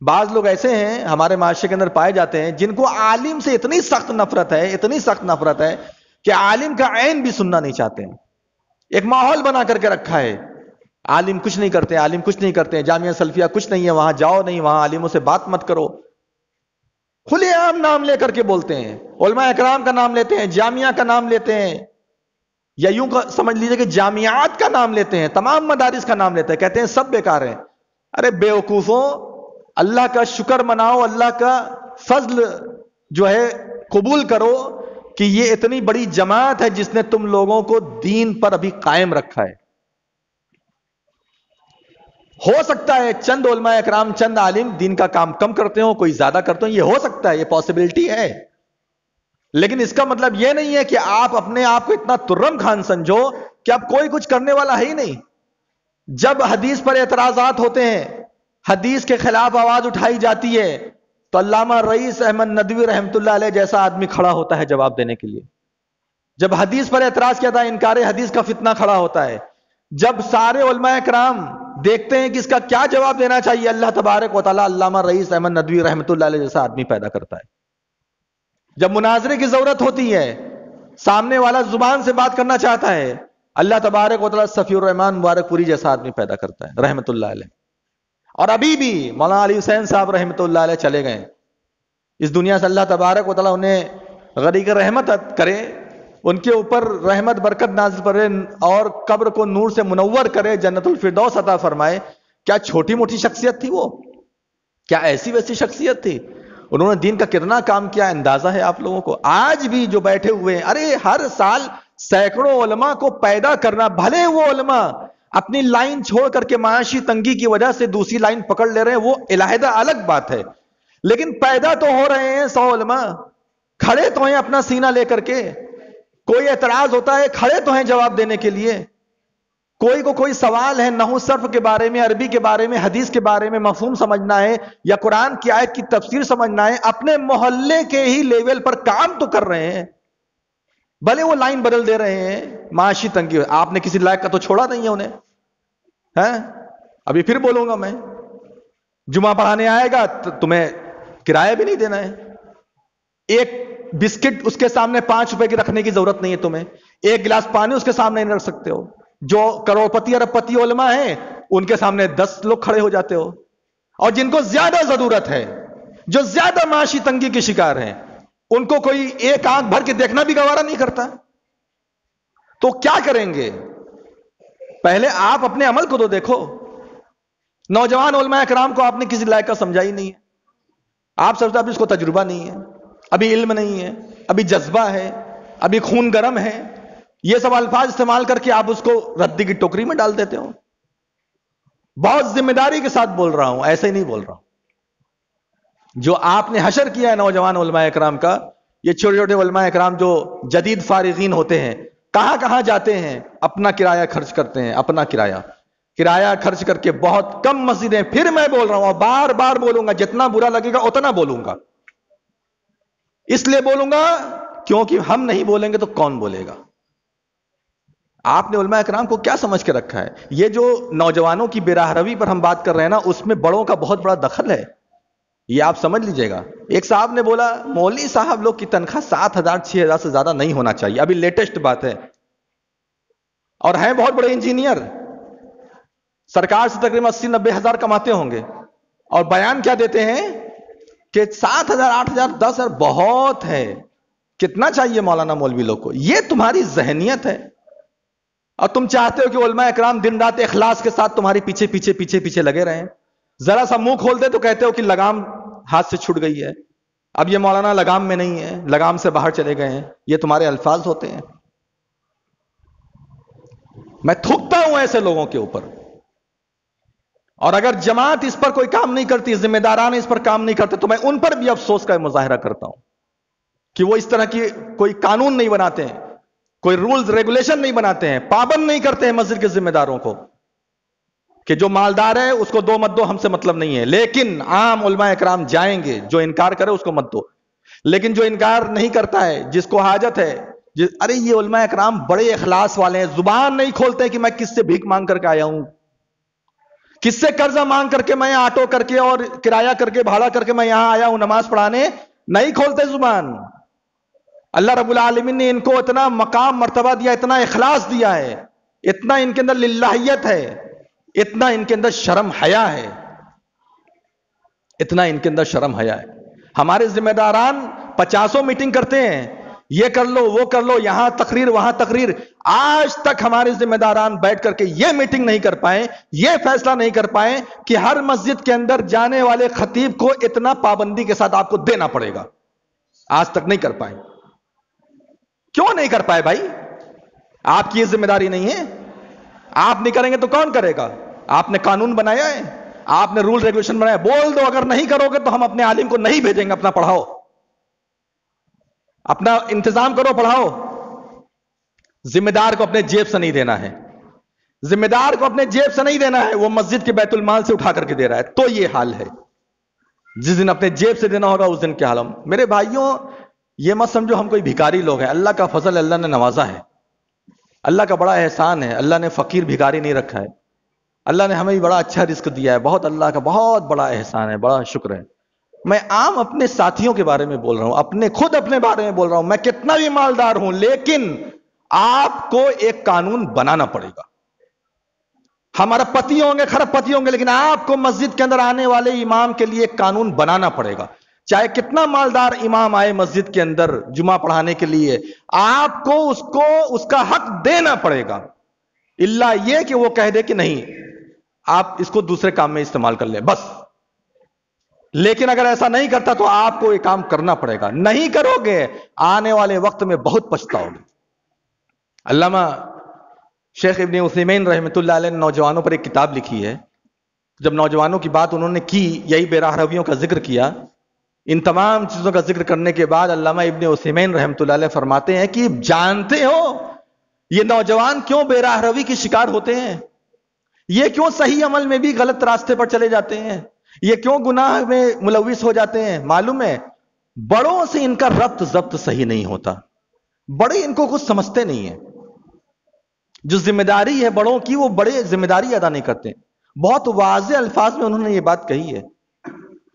بعض لوگ ایسے ہیں ہمارے معاشرے کے اندر پائے جاتے ہیں جن کو عالم سے اتنی سخت نفرت ہے, اتنی سخت نفرت ہے کہ عالم کا عین بھی سننا نہیں چاہتے ہیں. ایک ماحول بنا کر کے رکھا ہے, عالم کچھ نہیں کرتے, عالم کچھ نہیں کرتے, جامعہ سلفیہ کچھ نہیں ہے, وہاں جاؤ نہیں, وہاں عالموں سے بات مت کرو. کھلے عام نام لے کر کے بولتے ہیں, علماء اکرام کا نام لیتے ہیں, جامعہ کا نام لیتے ہیں, یا یوں سمجھ لیجئے کہ جامعات کا نام لیتے ہیں, تمام مدارس کا نام لیتے ہیں, کہتے ہیں سب بیکار ہیں. ارے بیوقوفوں, اللہ کا شکر مناؤ, اللہ کا فضل جو ہے قبول کرو کہ یہ اتنی بڑی جماعت ہے جس نے تم لوگوں کو دین پر ابھی قائم رکھا ہے. ہو سکتا ہے چند علماء اکرام, چند عالم دین کا کام کم کرتے ہوں, کوئی زیادہ کرتے ہوں, یہ ہو سکتا ہے, یہ پاسبلٹی ہے. لیکن اس کا مطلب یہ نہیں ہے کہ آپ اپنے آپ کو اتنا ترم خان سمجھو کہ اب کوئی کچھ کرنے والا ہے ہی نہیں. جب حدیث پر اعتراضات ہوتے ہیں, حدیث کے خلاف آواز اٹھائی جاتی ہے, تو علامہ رئیس احمد ندوی رحمۃ اللہ علیہ جیسا آدمی کھڑا ہوتا ہے جواب دینے کے لیے. جب حدیث پر اعتراض کیا تھا, انکار حدیث کا فتنہ کھڑا ہوتا ہے. جب سارے علماء کرام دیکھتے ہیں کہ اس کا کیا جواب دینا چاہیے, اللہ تبارک و تعالیٰ علامہ رئیس احمد ندوی رحمۃ اللہ علیہ جیسا آدمی پیدا کرتا ہے. جب مناظرے کی ضرورت ہوتی ہے, سامنے والا زبان سے بات کرنا چاہتا ہے, اللہ تبارک و تعالیٰ صفی الرحمان مبارک پوری جیسا آدمی پیدا کرتا ہے رحمۃ اللہ علیہ. اور ابھی بھی مولانا علی حسین صاحب رحمۃ اللہ علیہ چلے گئے اس دنیا سے, اللہ تبارک و تعالیٰ انہیں غریق رحمت کرے, ان کے اوپر رحمت برکت نازل کرے اور قبر کو نور سے منور کرے, جنت الفردوس عطا فرمائے. کیا چھوٹی موٹی شخصیت تھی وہ؟ کیا ایسی ویسی شخصیت تھی؟ انہوں نے دین کا کتنا کام کیا, اندازہ ہے آپ لوگوں کو. آج بھی جو بیٹھے ہوئے ہیں, ارے ہر سال سینکڑوں علماء کو پیدا کرنا, بھلے وہ علماء اپنی لائن چھوڑ کر کے معاشی تنگی کی وجہ سے دوسری لائن پکڑ لے رہے ہیں, وہ علیحدہ الگ بات ہے, لیکن پیدا تو ہو رہے ہیں 100 علماء, کھڑے تو ہیں اپنا سینہ لے کر کے. کوئی اعتراض ہوتا ہے, کھڑے تو ہیں جواب دینے کے لیے. کوئی کو کوئی سوال ہے نحو صرف کے بارے میں, عربی کے بارے میں, حدیث کے بارے میں مفہوم سمجھنا ہے, یا قرآن کی آیت کی تفسیر سمجھنا ہے, اپنے محلے کے ہی لیول پر کام تو کر رہے ہیں, بھلے وہ لائن بدل دے رہے ہیں. معاشی تنگی, آپ نے کسی لائق کا تو چھوڑا نہیں ہے انہیں. ابھی پھر بولوں گا میں, جمعہ پڑھانے آئے گا تمہیں کرایہ بھی نہیں دینا ہے. ایک بسکٹ اس کے سامنے 5 روپے کی رکھنے کی ضرورت نہیں ہے تمہیں, ایک گلاس پانی اس کے سامنے نہیں رکھ سکتے ہو. جو کروڑپتی ارب پتی علماء ہیں ان کے سامنے 10 لوگ کھڑے ہو جاتے ہو, اور جن کو زیادہ ضرورت ہے, جو زیادہ معاشی تنگی کے شکار ہیں, ان کو کوئی ایک آنکھ بھر کے دیکھنا بھی گوارا نہیں کرتا. تو کیا کریں گے؟ پہلے آپ اپنے عمل کو تو دیکھو. نوجوان علماء کرام کو آپ نے کسی لائق کا سمجھا ہی نہیں ہے. آپ سمجھتے ابھی اس کو تجربہ نہیں ہے, ابھی علم نہیں ہے, ابھی جذبہ ہے, ابھی خون گرم ہے, یہ سب الفاظ استعمال کر کے آپ اس کو ردی کی ٹوکری میں ڈال دیتے ہو. بہت ذمہ داری کے ساتھ بول رہا ہوں, ایسے ہی نہیں بول رہا ہوں. جو آپ نے حشر کیا ہے نوجوان علماء اکرام کا, یہ چھوٹے چھوٹے علماء اکرام جو جدید فارغین ہوتے ہیں, کہاں کہاں جاتے ہیں, اپنا کرایہ خرچ کرتے ہیں, اپنا کرایہ خرچ کر کے بہت کم مسجدیں. پھر میں بول رہا ہوں اور بار بار بولوں گا, جتنا برا لگے گا اتنا بولوں گا. اس لیے بولوں گا کیونکہ ہم نہیں بولیں گے تو کون بولے گا. آپ نے علماء اکرام کو کیا سمجھ کے رکھا ہے؟ یہ جو نوجوانوں کی بے راہ روی پر ہم بات کر رہے ہیں نا, اس میں بڑوں کا بہت بڑا دخل ہے, یہ آپ سمجھ لیجئے گا. ایک صاحب نے بولا مولوی صاحب لوگ کی تنخواہ 7,000 6,000 سے زیادہ نہیں ہونا چاہیے. ابھی لیٹسٹ بات ہے, اور ہیں بہت بڑے انجینئر, سرکار سے تقریباً 80-90 ہزار کماتے ہوں گے, اور بیان کیا دیتے ہیں کہ 7,000 8,000 10,000 بہت ہے, کتنا چاہیے مولانا مولوی لوگ کو. یہ تمہاری ذہنیت ہے, اور تم چاہتے ہو کہ علماء اکرام دن رات اخلاص کے ساتھ تمہاری پیچھے پیچھے پیچھے پیچھے لگے رہیں. ذرا سا منہ کھولتے تو کہتے ہو کہ لگام ہاتھ سے چھوٹ گئی ہے, اب یہ مولانا لگام میں نہیں ہے, لگام سے باہر چلے گئے ہیں. یہ تمہارے الفاظ ہوتے ہیں. میں تھوکتا ہوں ایسے لوگوں کے اوپر. اور اگر جماعت اس پر کوئی کام نہیں کرتی، ذمہ داران اس پر کام نہیں کرتے، تو میں ان پر بھی افسوس کا مظاہرہ کرتا ہوں کہ وہ اس طرح کی کوئی قانون نہیں بناتے ہیں، کوئی رولز ریگولیشن نہیں بناتے ہیں، پابند نہیں کرتے ہیں مسجد کے ذمہ داروں کو کہ جو مالدار ہے اس کو دو مت دو، ہم سے مطلب نہیں ہے، لیکن عام علماء اکرام جائیں گے، جو انکار کرے اس کو مت دو، لیکن جو انکار نہیں کرتا ہے، جس کو حاجت ہے، ارے یہ علماء اکرام بڑے اخلاص والے ہیں، زبان نہیں کھولتے کہ میں کس سے بھیک مانگ کر کے آیا ہوں، کس سے قرضہ مانگ کر کے میں آٹو کر کے اور کرایہ کر کے بھاڑا کر کے میں یہاں آیا ہوں نماز پڑھانے، نہیں کھولتے زبان۔ اللہ رب العالمین نے ان کو اتنا مقام مرتبہ دیا، اتنا اخلاص دیا ہے، اتنا ان کے اندر للہیت ہے، اتنا ان کے اندر شرم حیا ہے، اتنا ان کے اندر شرم حیا ہے۔ ہمارے ذمہ داران 50 میٹنگ کرتے ہیں، یہ کر لو وہ کر لو، یہاں تقریر وہاں تقریر، آج تک ہمارے ذمہ داران بیٹھ کر کے یہ میٹنگ نہیں کر پائے، یہ فیصلہ نہیں کر پائے کہ ہر مسجد کے اندر جانے والے خطیب کو اتنا پابندی کے ساتھ آپ کو دینا پڑے گا، آج تک نہیں کر پائے۔ کیوں نہیں کر پائے بھائی؟ آپ کی یہ ذمہ داری نہیں ہے؟ آپ نہیں کریں گے تو کون کرے گا؟ آپ نے قانون بنایا ہے، آپ نے رول ریگولیشن بنایا، بول دو اگر نہیں کرو گے تو ہم اپنے عالم کو نہیں بھیجیں گے، اپنا پڑھاؤ، اپنا انتظام کرو، پڑھاؤ۔ ذمہ دار کو اپنے جیب سے نہیں دینا ہے، ذمہ دار کو اپنے جیب سے نہیں دینا ہے، وہ مسجد کے بیت المال سے اٹھا کر کے دے رہا ہے، تو یہ حال ہے۔ جس دن اپنے جیب سے دینا ہوگا اس دن کیا حال ہو۔ میرے بھائیوں، یہ مت سمجھو ہم کوئی بھکاری لوگ ہیں، اللہ کا فضل ہے، اللہ نے نوازا ہے، اللہ کا بڑا احسان ہے، اللہ نے فقیر بھکاری نہیں رکھا ہے، اللہ نے ہمیں بھی بڑا اچھا رزق دیا ہے، بہت اللہ کا بہت بڑا احسان ہے، بڑا شکر ہے۔ میں عام اپنے ساتھیوں کے بارے میں بول رہا ہوں، خود اپنے بارے میں بول رہا ہوں، میں کتنا بھی مالدار ہوں، لیکن آپ کو ایک قانون بنانا پڑے گا۔ ہمارا پتی ہوں گے، خراب پتی ہوں گے، لیکن آپ کو مسجد کے اندر آنے والے امام کے لیے ایک قانون بنانا پڑے گا، چاہے کتنا مالدار امام آئے مسجد کے اندر جمعہ پڑھانے کے لیے، آپ کو اس کا حق دینا پڑے گا، الا یہ کہ وہ کہہ دے کہ نہیں آپ اس کو دوسرے کام میں استعمال کر لیں بس۔ لیکن اگر ایسا نہیں کرتا تو آپ کو یہ کام کرنا پڑے گا، نہیں کرو گے آنے والے وقت میں بہت پچھتاؤ گے۔ علامہ شیخ ابن عثیمین رحمۃ اللہ علیہ نے نوجوانوں پر ایک کتاب لکھی ہے، جب نوجوانوں کی بات انہوں نے کی، یہی بے راہ رویوں کا ذکر کیا، ان تمام چیزوں کا ذکر کرنے کے بعد علامہ ابن عثیمین رحمۃ اللہ علیہ فرماتے ہیں کہ جانتے ہو یہ نوجوان کیوں بے راہ روی کی شکار ہوتے ہیں، یہ کیوں صحیح عمل میں بھی غلط راستے پر چلے جاتے ہیں، یہ کیوں گناہ میں ملوث ہو جاتے ہیں؟ معلوم ہے بڑوں سے ان کا ربط ضبط صحیح نہیں ہوتا، بڑے ان کو کچھ سمجھتے نہیں ہیں، جو ذمہ داری ہے بڑوں کی وہ بڑے ذمہ داری ادا نہیں کرتے۔ بہت واضح الفاظ میں انہوں نے یہ بات کہی ہے،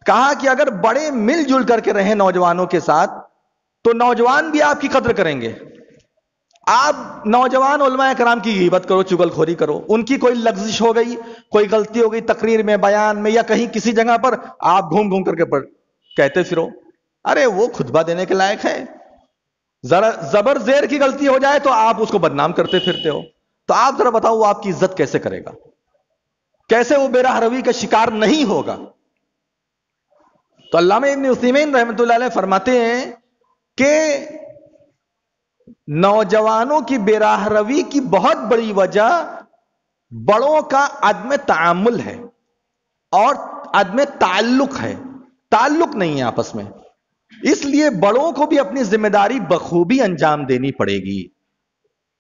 کہا کہ اگر بڑے مل جل کر کے رہیں نوجوانوں کے ساتھ تو نوجوان بھی آپ کی قدر کریں گے۔ آپ نوجوان علماء کرام کی غیبت کرو، چغل خوری کرو، ان کی کوئی لغزش ہو گئی، کوئی غلطی ہو گئی تقریر میں، بیان میں، یا کہیں کسی جگہ پر، آپ گھوم گھوم کر کے کہتے پھرو ارے وہ خطبہ دینے کے لائق ہے، ذرا زبر زیر کی غلطی ہو جائے تو آپ اس کو بدنام کرتے پھرتے ہو، تو آپ ذرا بتاؤ وہ آپ کی عزت کیسے کرے گا، کیسے وہ بے راہ روی کا شکار نہیں ہوگا؟ تو علامہ ابن عثیمین رحمۃ اللہ علیہ فرماتے ہیں کہ نوجوانوں کی بے راہ روی کی بہت بڑی وجہ بڑوں کا عدم تعامل ہے اور عدم تعلق ہے، تعلق نہیں ہے آپس میں، اس لیے بڑوں کو بھی اپنی ذمہ داری بخوبی انجام دینی پڑے گی۔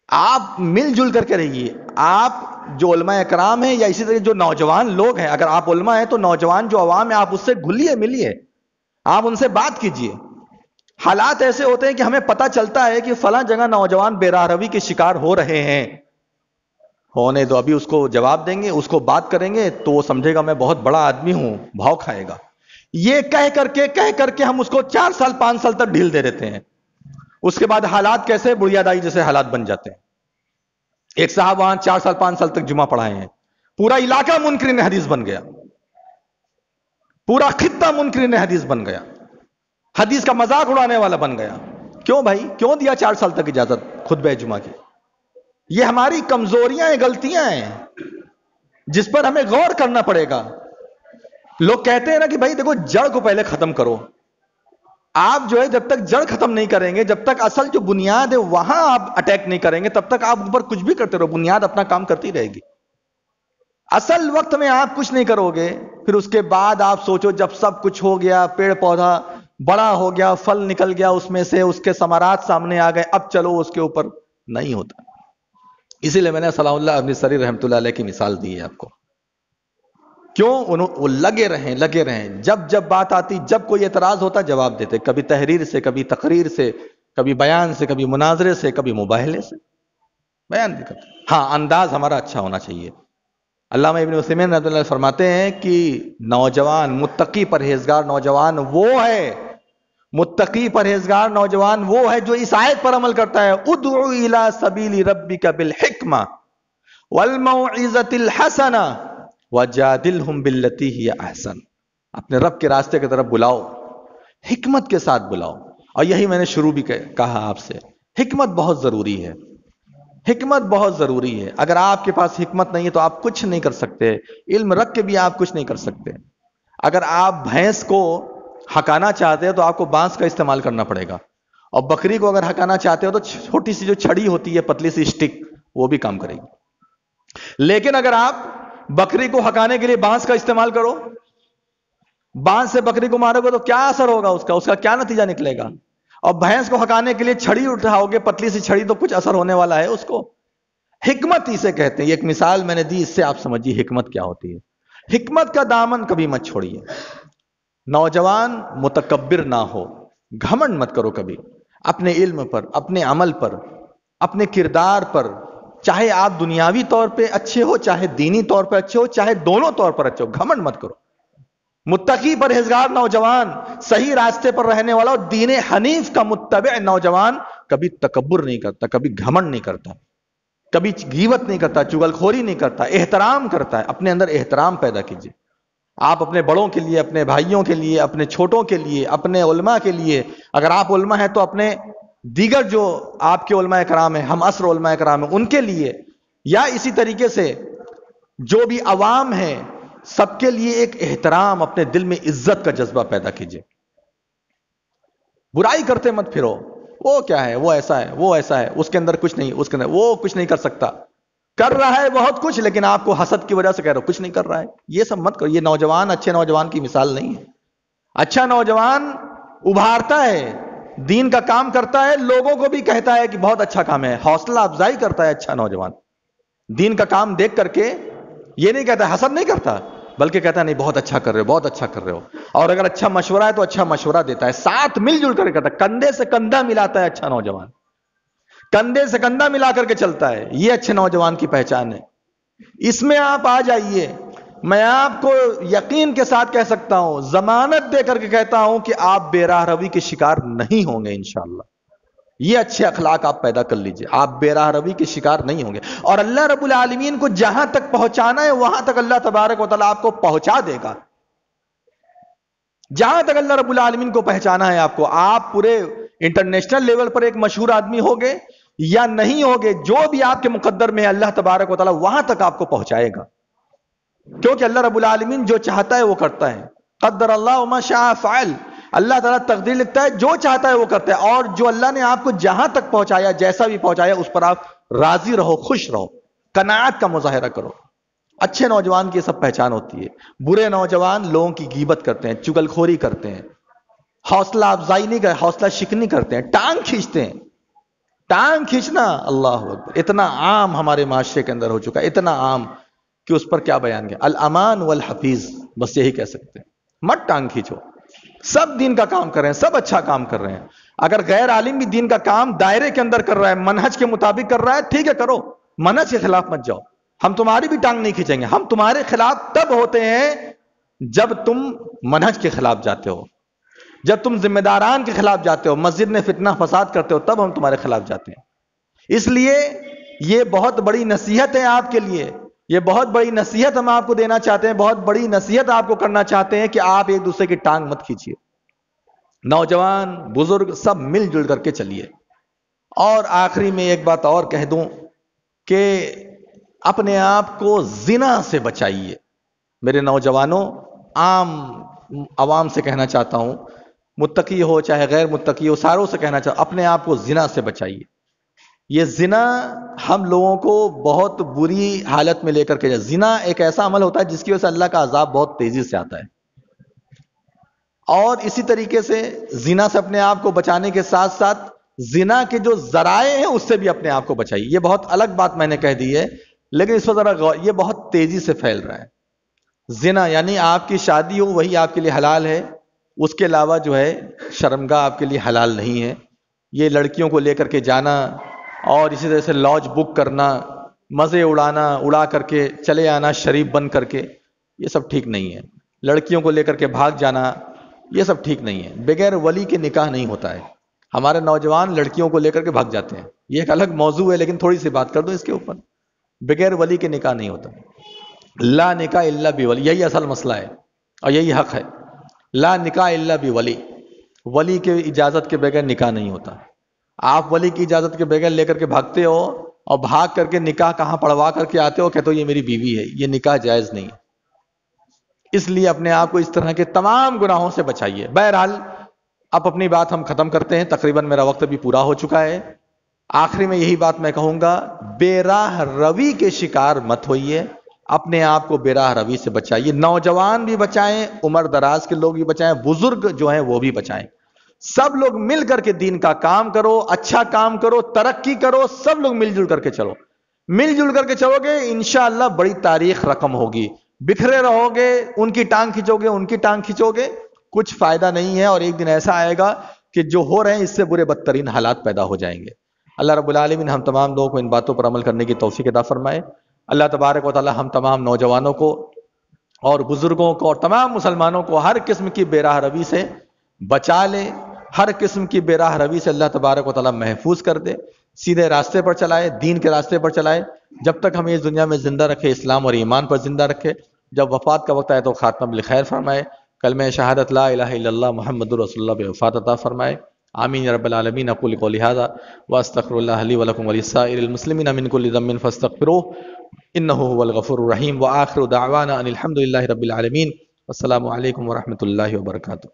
آپ مل جل کر کے رہیے، آپ جو علماء اکرام ہیں یا اسی طرح جو نوجوان لوگ ہیں، اگر آپ علماء ہیں تو نوجوان جو عوام ہے آپ اس سے گھلیے ملیے، آپ ان سے بات کیجئے۔ حالات ایسے ہوتے ہیں کہ ہمیں پتہ چلتا ہے کہ فلاں جگہ نوجوان بے راہ روی کے شکار ہو رہے ہیں، ہونے دو، ابھی اس کو جواب دیں گے، اس کو بات کریں گے تو وہ سمجھے گا میں بہت بڑا آدمی ہوں، بھاؤ کھائے گا، یہ کہہ کر کے ہم اس کو 4 سال 5 سال تک ڈھیل دے دیتے ہیں۔ اس کے بعد حالات کیسے بڑھیا دائی جیسے حالات بن جاتے ہیں۔ ایک صاحب وہاں 4 سال 5 سال تک جمعہ پڑھائے ہیں، پورا علاقہ منکرین حدیث بن گیا، پورا خطہ منکرین حدیث بن گیا، حدیث کا مذاق اڑانے والا بن گیا۔ کیوں بھائی؟ کیوں دیا 4 سال تک اجازت خطبہ جمعہ کی؟ یہ ہماری کمزوریاں ہیں، غلطیاں ہیں جس پر ہمیں غور کرنا پڑے گا۔ لوگ کہتے ہیں نا کہ بھائی دیکھو جڑ کو پہلے ختم کرو، آپ جو ہے جب تک جڑ ختم نہیں کریں گے، جب تک اصل جو بنیاد ہے وہاں آپ اٹیک نہیں کریں گے، تب تک آپ اوپر کچھ بھی کرتے رہو، بنیاد اپنا کام کرتی رہے گی۔ اصل وقت میں آپ کچھ نہیں کرو گے، پھر اس کے بعد آپ سوچو جب سب کچھ ہو گیا، پیڑ پودا بڑا ہو گیا، پھل نکل گیا اس میں سے، اس کے ثمرات سامنے آ گئے، اب چلو اس کے اوپر، نہیں ہوتا۔ اسی لیے میں نے صلاح اللہ امرتسری رحمۃ اللہ علیہ کی مثال دی ہے آپ کو۔ کیوں؟ وہ لگے رہیں، جب بات آتی، جب کوئی اعتراض ہوتا جواب دیتے، کبھی تحریر سے، کبھی تقریر سے، کبھی بیان سے، کبھی مناظرے سے، کبھی مباہلے سے بیان بھی کرتے۔ ہاں، انداز ہمارا اچھا ہونا چاہیے۔ علامہ ابن عثیمین رحمۃ اللہ فرماتے ہیں کہ نوجوان متقی پرہیزگار نوجوان وہ ہے، متقی پرہیزگار نوجوان وہ ہے جو اس آیت پر عمل کرتا ہے، ادعو الی سبیل ربک بالحکمہ والموعظۃ الحسنہ وجادلہم باللتی ہی احسن۔ اپنے رب کے راستے کی طرف بلاؤ، حکمت کے ساتھ بلاؤ۔ اور یہی میں نے شروع بھی کہا آپ سے، حکمت بہت ضروری ہے، حکمت بہت ضروری ہے۔ اگر آپ کے پاس حکمت نہیں ہے تو آپ کچھ نہیں کر سکتے، علم رکھ کے بھی آپ کچھ نہیں کر سکتے۔ اگر آپ بھینس کو ہکانا چاہتے ہو تو آپ کو بانس کا استعمال کرنا پڑے گا، اور بکری کو اگر ہکانا چاہتے ہو تو چھوٹی سی جو چھڑی ہوتی ہے، پتلی سی اسٹک، وہ بھی کام کرے گی۔ لیکن اگر آپ بکری کو ہکانے کے لیے بانس کا استعمال کرو، بانس سے بکری کو مارو گے تو کیا اثر ہوگا اس کا کیا نتیجہ نکلے گا؟ اور بھینس کو ہکانے کے لیے چھڑی اٹھاؤ گے، پتلی سی چھڑی، تو کچھ اثر ہونے والا ہے اس کو؟ حکمت اسے کہتے ہیں۔ ایک مثال میں نے دی، اس سے آپ سمجھیے حکمت کیا ہوتی ہے۔ حکمت کا دامن کبھی مت چھوڑیے۔ نوجوان متکبر نہ ہو، گھمنڈ مت کرو کبھی اپنے علم پر، اپنے عمل پر، اپنے کردار پر، چاہے آپ دنیاوی طور پہ اچھے ہو، چاہے دینی طور پہ اچھے ہو، چاہے دونوں طور پر اچھے ہو، گھمنڈ مت کرو۔ متقی پرہیزگار نوجوان، صحیح راستے پر رہنے والا اور دین حنیف کا متبع نوجوان کبھی تکبر نہیں کرتا، کبھی گھمنڈ نہیں کرتا، کبھی غیبت نہیں کرتا، چغلخوری نہیں کرتا، احترام کرتا ہے۔ اپنے اندر احترام پیدا کیجیے، آپ اپنے بڑوں کے لیے، اپنے بھائیوں کے لیے، اپنے چھوٹوں کے لیے، اپنے علماء کے لیے۔ اگر آپ علماء ہیں تو اپنے دیگر جو آپ کے علماء کرام ہیں، ہم عصر علماء کرام ہیں، ان کے لیے، یا اسی طریقے سے جو بھی عوام ہیں، سب کے لیے ایک احترام، اپنے دل میں عزت کا جذبہ پیدا کیجیے۔ برائی کرتے مت پھرو، وہ کیا ہے، وہ ایسا ہے، وہ ایسا ہے، اس کے اندر کچھ نہیں، اس کے اندر وہ کچھ نہیں کر سکتا، کر رہا ہے بہت کچھ، لیکن آپ کو حسد کی وجہ سے کہہ رہے ہو کچھ نہیں کر رہا ہے۔ یہ سب مت کرو، یہ نوجوان اچھے نوجوان کی مثال نہیں ہے۔ اچھا نوجوان ابھارتا ہے، دین کا کام کرتا ہے، لوگوں کو بھی کہتا ہے کہ بہت اچھا کام ہے، حوصلہ افزائی کرتا ہے۔ اچھا نوجوان دین کا کام دیکھ کر کے یہ نہیں کہتا، حسد نہیں کرتا، بلکہ کہتا ہے نہیں بہت اچھا کر رہے ہو، بہت اچھا کر رہے ہو۔ اور اگر اچھا مشورہ ہے تو اچھا مشورہ دیتا ہے، ساتھ مل جل کر کرتا ہے، کندھے سے کندھا ملاتا ہے۔ اچھا نوجوان کندھے سے کندھا ملا کر کے چلتا ہے، یہ اچھے نوجوان کی پہچان ہے۔ اس میں آپ آ جائیے، میں آپ کو یقین کے ساتھ کہہ سکتا ہوں، ضمانت دے کر کے کہتا ہوں کہ آپ بے راہ روی کے شکار نہیں ہوں گے انشاءاللہ۔ یہ اچھے اخلاق آپ پیدا کر لیجئے، آپ بے راہ روی کے شکار نہیں ہوں گے، اور اللہ رب العالمین کو جہاں تک پہنچانا ہے وہاں تک اللہ تبارک و تعالیٰ آپ کو پہنچا دے گا۔ جہاں تک اللہ رب العالمین کو پہچانا ہے آپ کو، آپ پورے انٹرنیشنل لیول پر ایک مشہور آدمی ہوگے یا نہیں ہوگے، جو بھی آپ کے مقدر میں اللہ تبارک و تعالیٰ وہاں تک آپ کو پہنچائے گا، کیونکہ اللہ رب العالمین جو چاہتا ہے وہ کرتا ہے۔ قدر اللہ ما شاء فعل، اللہ تعالیٰ تقدیر لکھتا ہے، جو چاہتا ہے وہ کرتا ہے، اور جو اللہ نے آپ کو جہاں تک پہنچایا، جیسا بھی پہنچایا، اس پر آپ راضی رہو، خوش رہو، قناعت کا مظاہرہ کرو۔ اچھے نوجوان کی یہ سب پہچان ہوتی ہے۔ برے نوجوان لوگوں کی غیبت کرتے ہیں، چغلخوری کرتے ہیں، حوصلہ افزائی نہیں کرتے، حوصلہ شکنی کرتے ہیں، ٹانگ کھینچتے ہیں۔ ٹانگ کھینچنا اللہ اکبر اتنا عام ہمارے معاشرے کے اندر ہو چکا ہے، اتنا عام کہ اس پر کیا بیان کیا۔ الامان والحفیظ، بس یہی کہہ سکتے ہیں۔ مت ٹانگ کھینچو، سب دین کا کام کر رہے ہیں، سب اچھا کام کر رہے ہیں۔ اگر غیر عالم بھی دین کا کام دائرے کے اندر کر رہا ہے، منہج کے مطابق کر رہا ہے، ٹھیک ہے کرو، منہج کے خلاف مت جاؤ۔ ہم تمہاری بھی ٹانگ نہیں کھینچیں گے، ہم تمہارے خلاف تب ہوتے ہیں جب تم منہج کے خلاف جاتے ہو، جب تم ذمہ داران کے خلاف جاتے ہو، مسجد میں فتنہ فساد کرتے ہو، تب ہم تمہارے خلاف جاتے ہیں۔ اس لیے یہ بہت بڑی نصیحت ہے آپ کے لیے، یہ بہت بڑی نصیحت ہم آپ کو دینا چاہتے ہیں، بہت بڑی نصیحت آپ کو کرنا چاہتے ہیں کہ آپ ایک دوسرے کی ٹانگ مت کھینچیے۔ نوجوان بزرگ سب مل جل کر کے چلیے۔ اور آخری میں ایک بات اور کہہ دوں کہ اپنے آپ کو زنا سے بچائیے۔ میرے نوجوانوں، عوام سے کہنا چاہتا ہوں، متقی ہو چاہے غیر متقی ہو، ساروں سے کہنا چاہتا ہوں، اپنے آپ کو زنا سے بچائیے۔ یہ زنا ہم لوگوں کو بہت بری حالت میں لے کر کے جائے. زنا ایک ایسا عمل ہوتا ہے جس کی وجہ سے اللہ کا عذاب بہت تیزی سے آتا ہے. اور اسی طریقے سے زنا سے اپنے آپ کو بچانے کے ساتھ ساتھ زنا کے جو ذرائع ہیں اس سے بھی اپنے آپ کو بچائیے. یہ بہت الگ بات میں نے کہہ دی ہے، لیکن اس پر ذرا غور، یہ بہت تیزی سے پھیل رہا ہے. زنا یعنی آپ کی شادی ہو وہی آپ کے لیے حلال ہے، اس کے علاوہ جو ہے شرمگاہ آپ کے لیے حلال نہیں ہے. یہ لڑکیوں کو لے کر کے جانا اور اسی طرح سے لاج بک کرنا، مزے اڑانا، اڑا کر کے چلے آنا شریف بن کر کے، یہ سب ٹھیک نہیں ہے. لڑکیوں کو لے کر کے بھاگ جانا، یہ سب ٹھیک نہیں ہے. بغیر ولی کے نکاح نہیں ہوتا ہے. ہمارے نوجوان لڑکیوں کو لے کر کے بھاگ جاتے ہیں، یہ ایک الگ موضوع ہے، لیکن تھوڑی سی بات کر دو اس کے اوپر. بغیر ولی کے نکاح نہیں ہوتا. لا نکاح الا بولی، یہی اصل مسئلہ ہے اور یہی حق ہے. لا نکاح الا بولی، ولی کے اجازت کے بغیر نکاح نہیں ہوتا. آپ ولی کی اجازت کے بغیر لے کر کے بھاگتے ہو اور بھاگ کر کے نکاح کہاں پڑھوا کر کے آتے ہو، کہتے ہو یہ میری بیوی ہے. یہ نکاح جائز نہیں ہے. اس لیے اپنے آپ کو اس طرح کے تمام گناہوں سے بچائیے. بہرحال اب اپنی بات ہم ختم کرتے ہیں، تقریباً میرا وقت بھی پورا ہو چکا ہے. آخری میں یہی بات میں کہوں گا، بے راہ روی کے شکار مت ہوئیے. اپنے آپ کو بے راہ روی سے بچائیے. نوجوان بھی بچائیں، عمر دراز کے لوگ بھی بچائیں، بزرگ جو ہیں وہ بھی بچائیں. سب لوگ مل کر کے دین کا کام کرو، اچھا کام کرو، ترقی کرو. سب لوگ مل جل کر کے چلو. مل جل کر کے چلو گے انشاءاللہ بڑی تاریخ رقم ہوگی. بکھرے رہو گے، ان کی ٹانگ کھینچو گے، ان کی ٹانگ کھینچو گے، کچھ فائدہ نہیں ہے. اور ایک دن ایسا آئے گا کہ جو ہو رہے ہیں اس سے برے بدترین حالات پیدا ہو جائیں گے. اللہ رب العالمین ہم تمام لوگوں کو ان باتوں پر عمل کرنے کی توفیق عطا فرمائے. اللہ تبارک و تعالی ہم تمام نوجوانوں کو اور بزرگوں کو اور تمام مسلمانوں کو ہر قسم کی بے راہ روی سے بچا لے. ہر قسم کی بے راہ روی سے اللہ تبارک و تعالی محفوظ کر دے. سیدھے راستے پر چلائے، دین کے راستے پر چلائے. جب تک ہمیں اس دنیا میں زندہ رکھے، اسلام اور ایمان پر زندہ رکھے. جب وفات کا وقت آئے تو خاتمہ بالخیر فرمائے. کلمہ شہادت لا الہ الا اللہ محمد رسول اللہ پہ وفات عطا فرمائے. آمین یا رب العالمین. اقول قولی ھذا واستغفر اللہ لی ولکم ولسائر المسلمین من کل ذنب فاستغفروہ انہ هو الغفور الرحیم. وآخر دعوانا ان الحمد للہ رب العالمین. السلام علیکم ورحمۃ اللہ وبرکاتہ.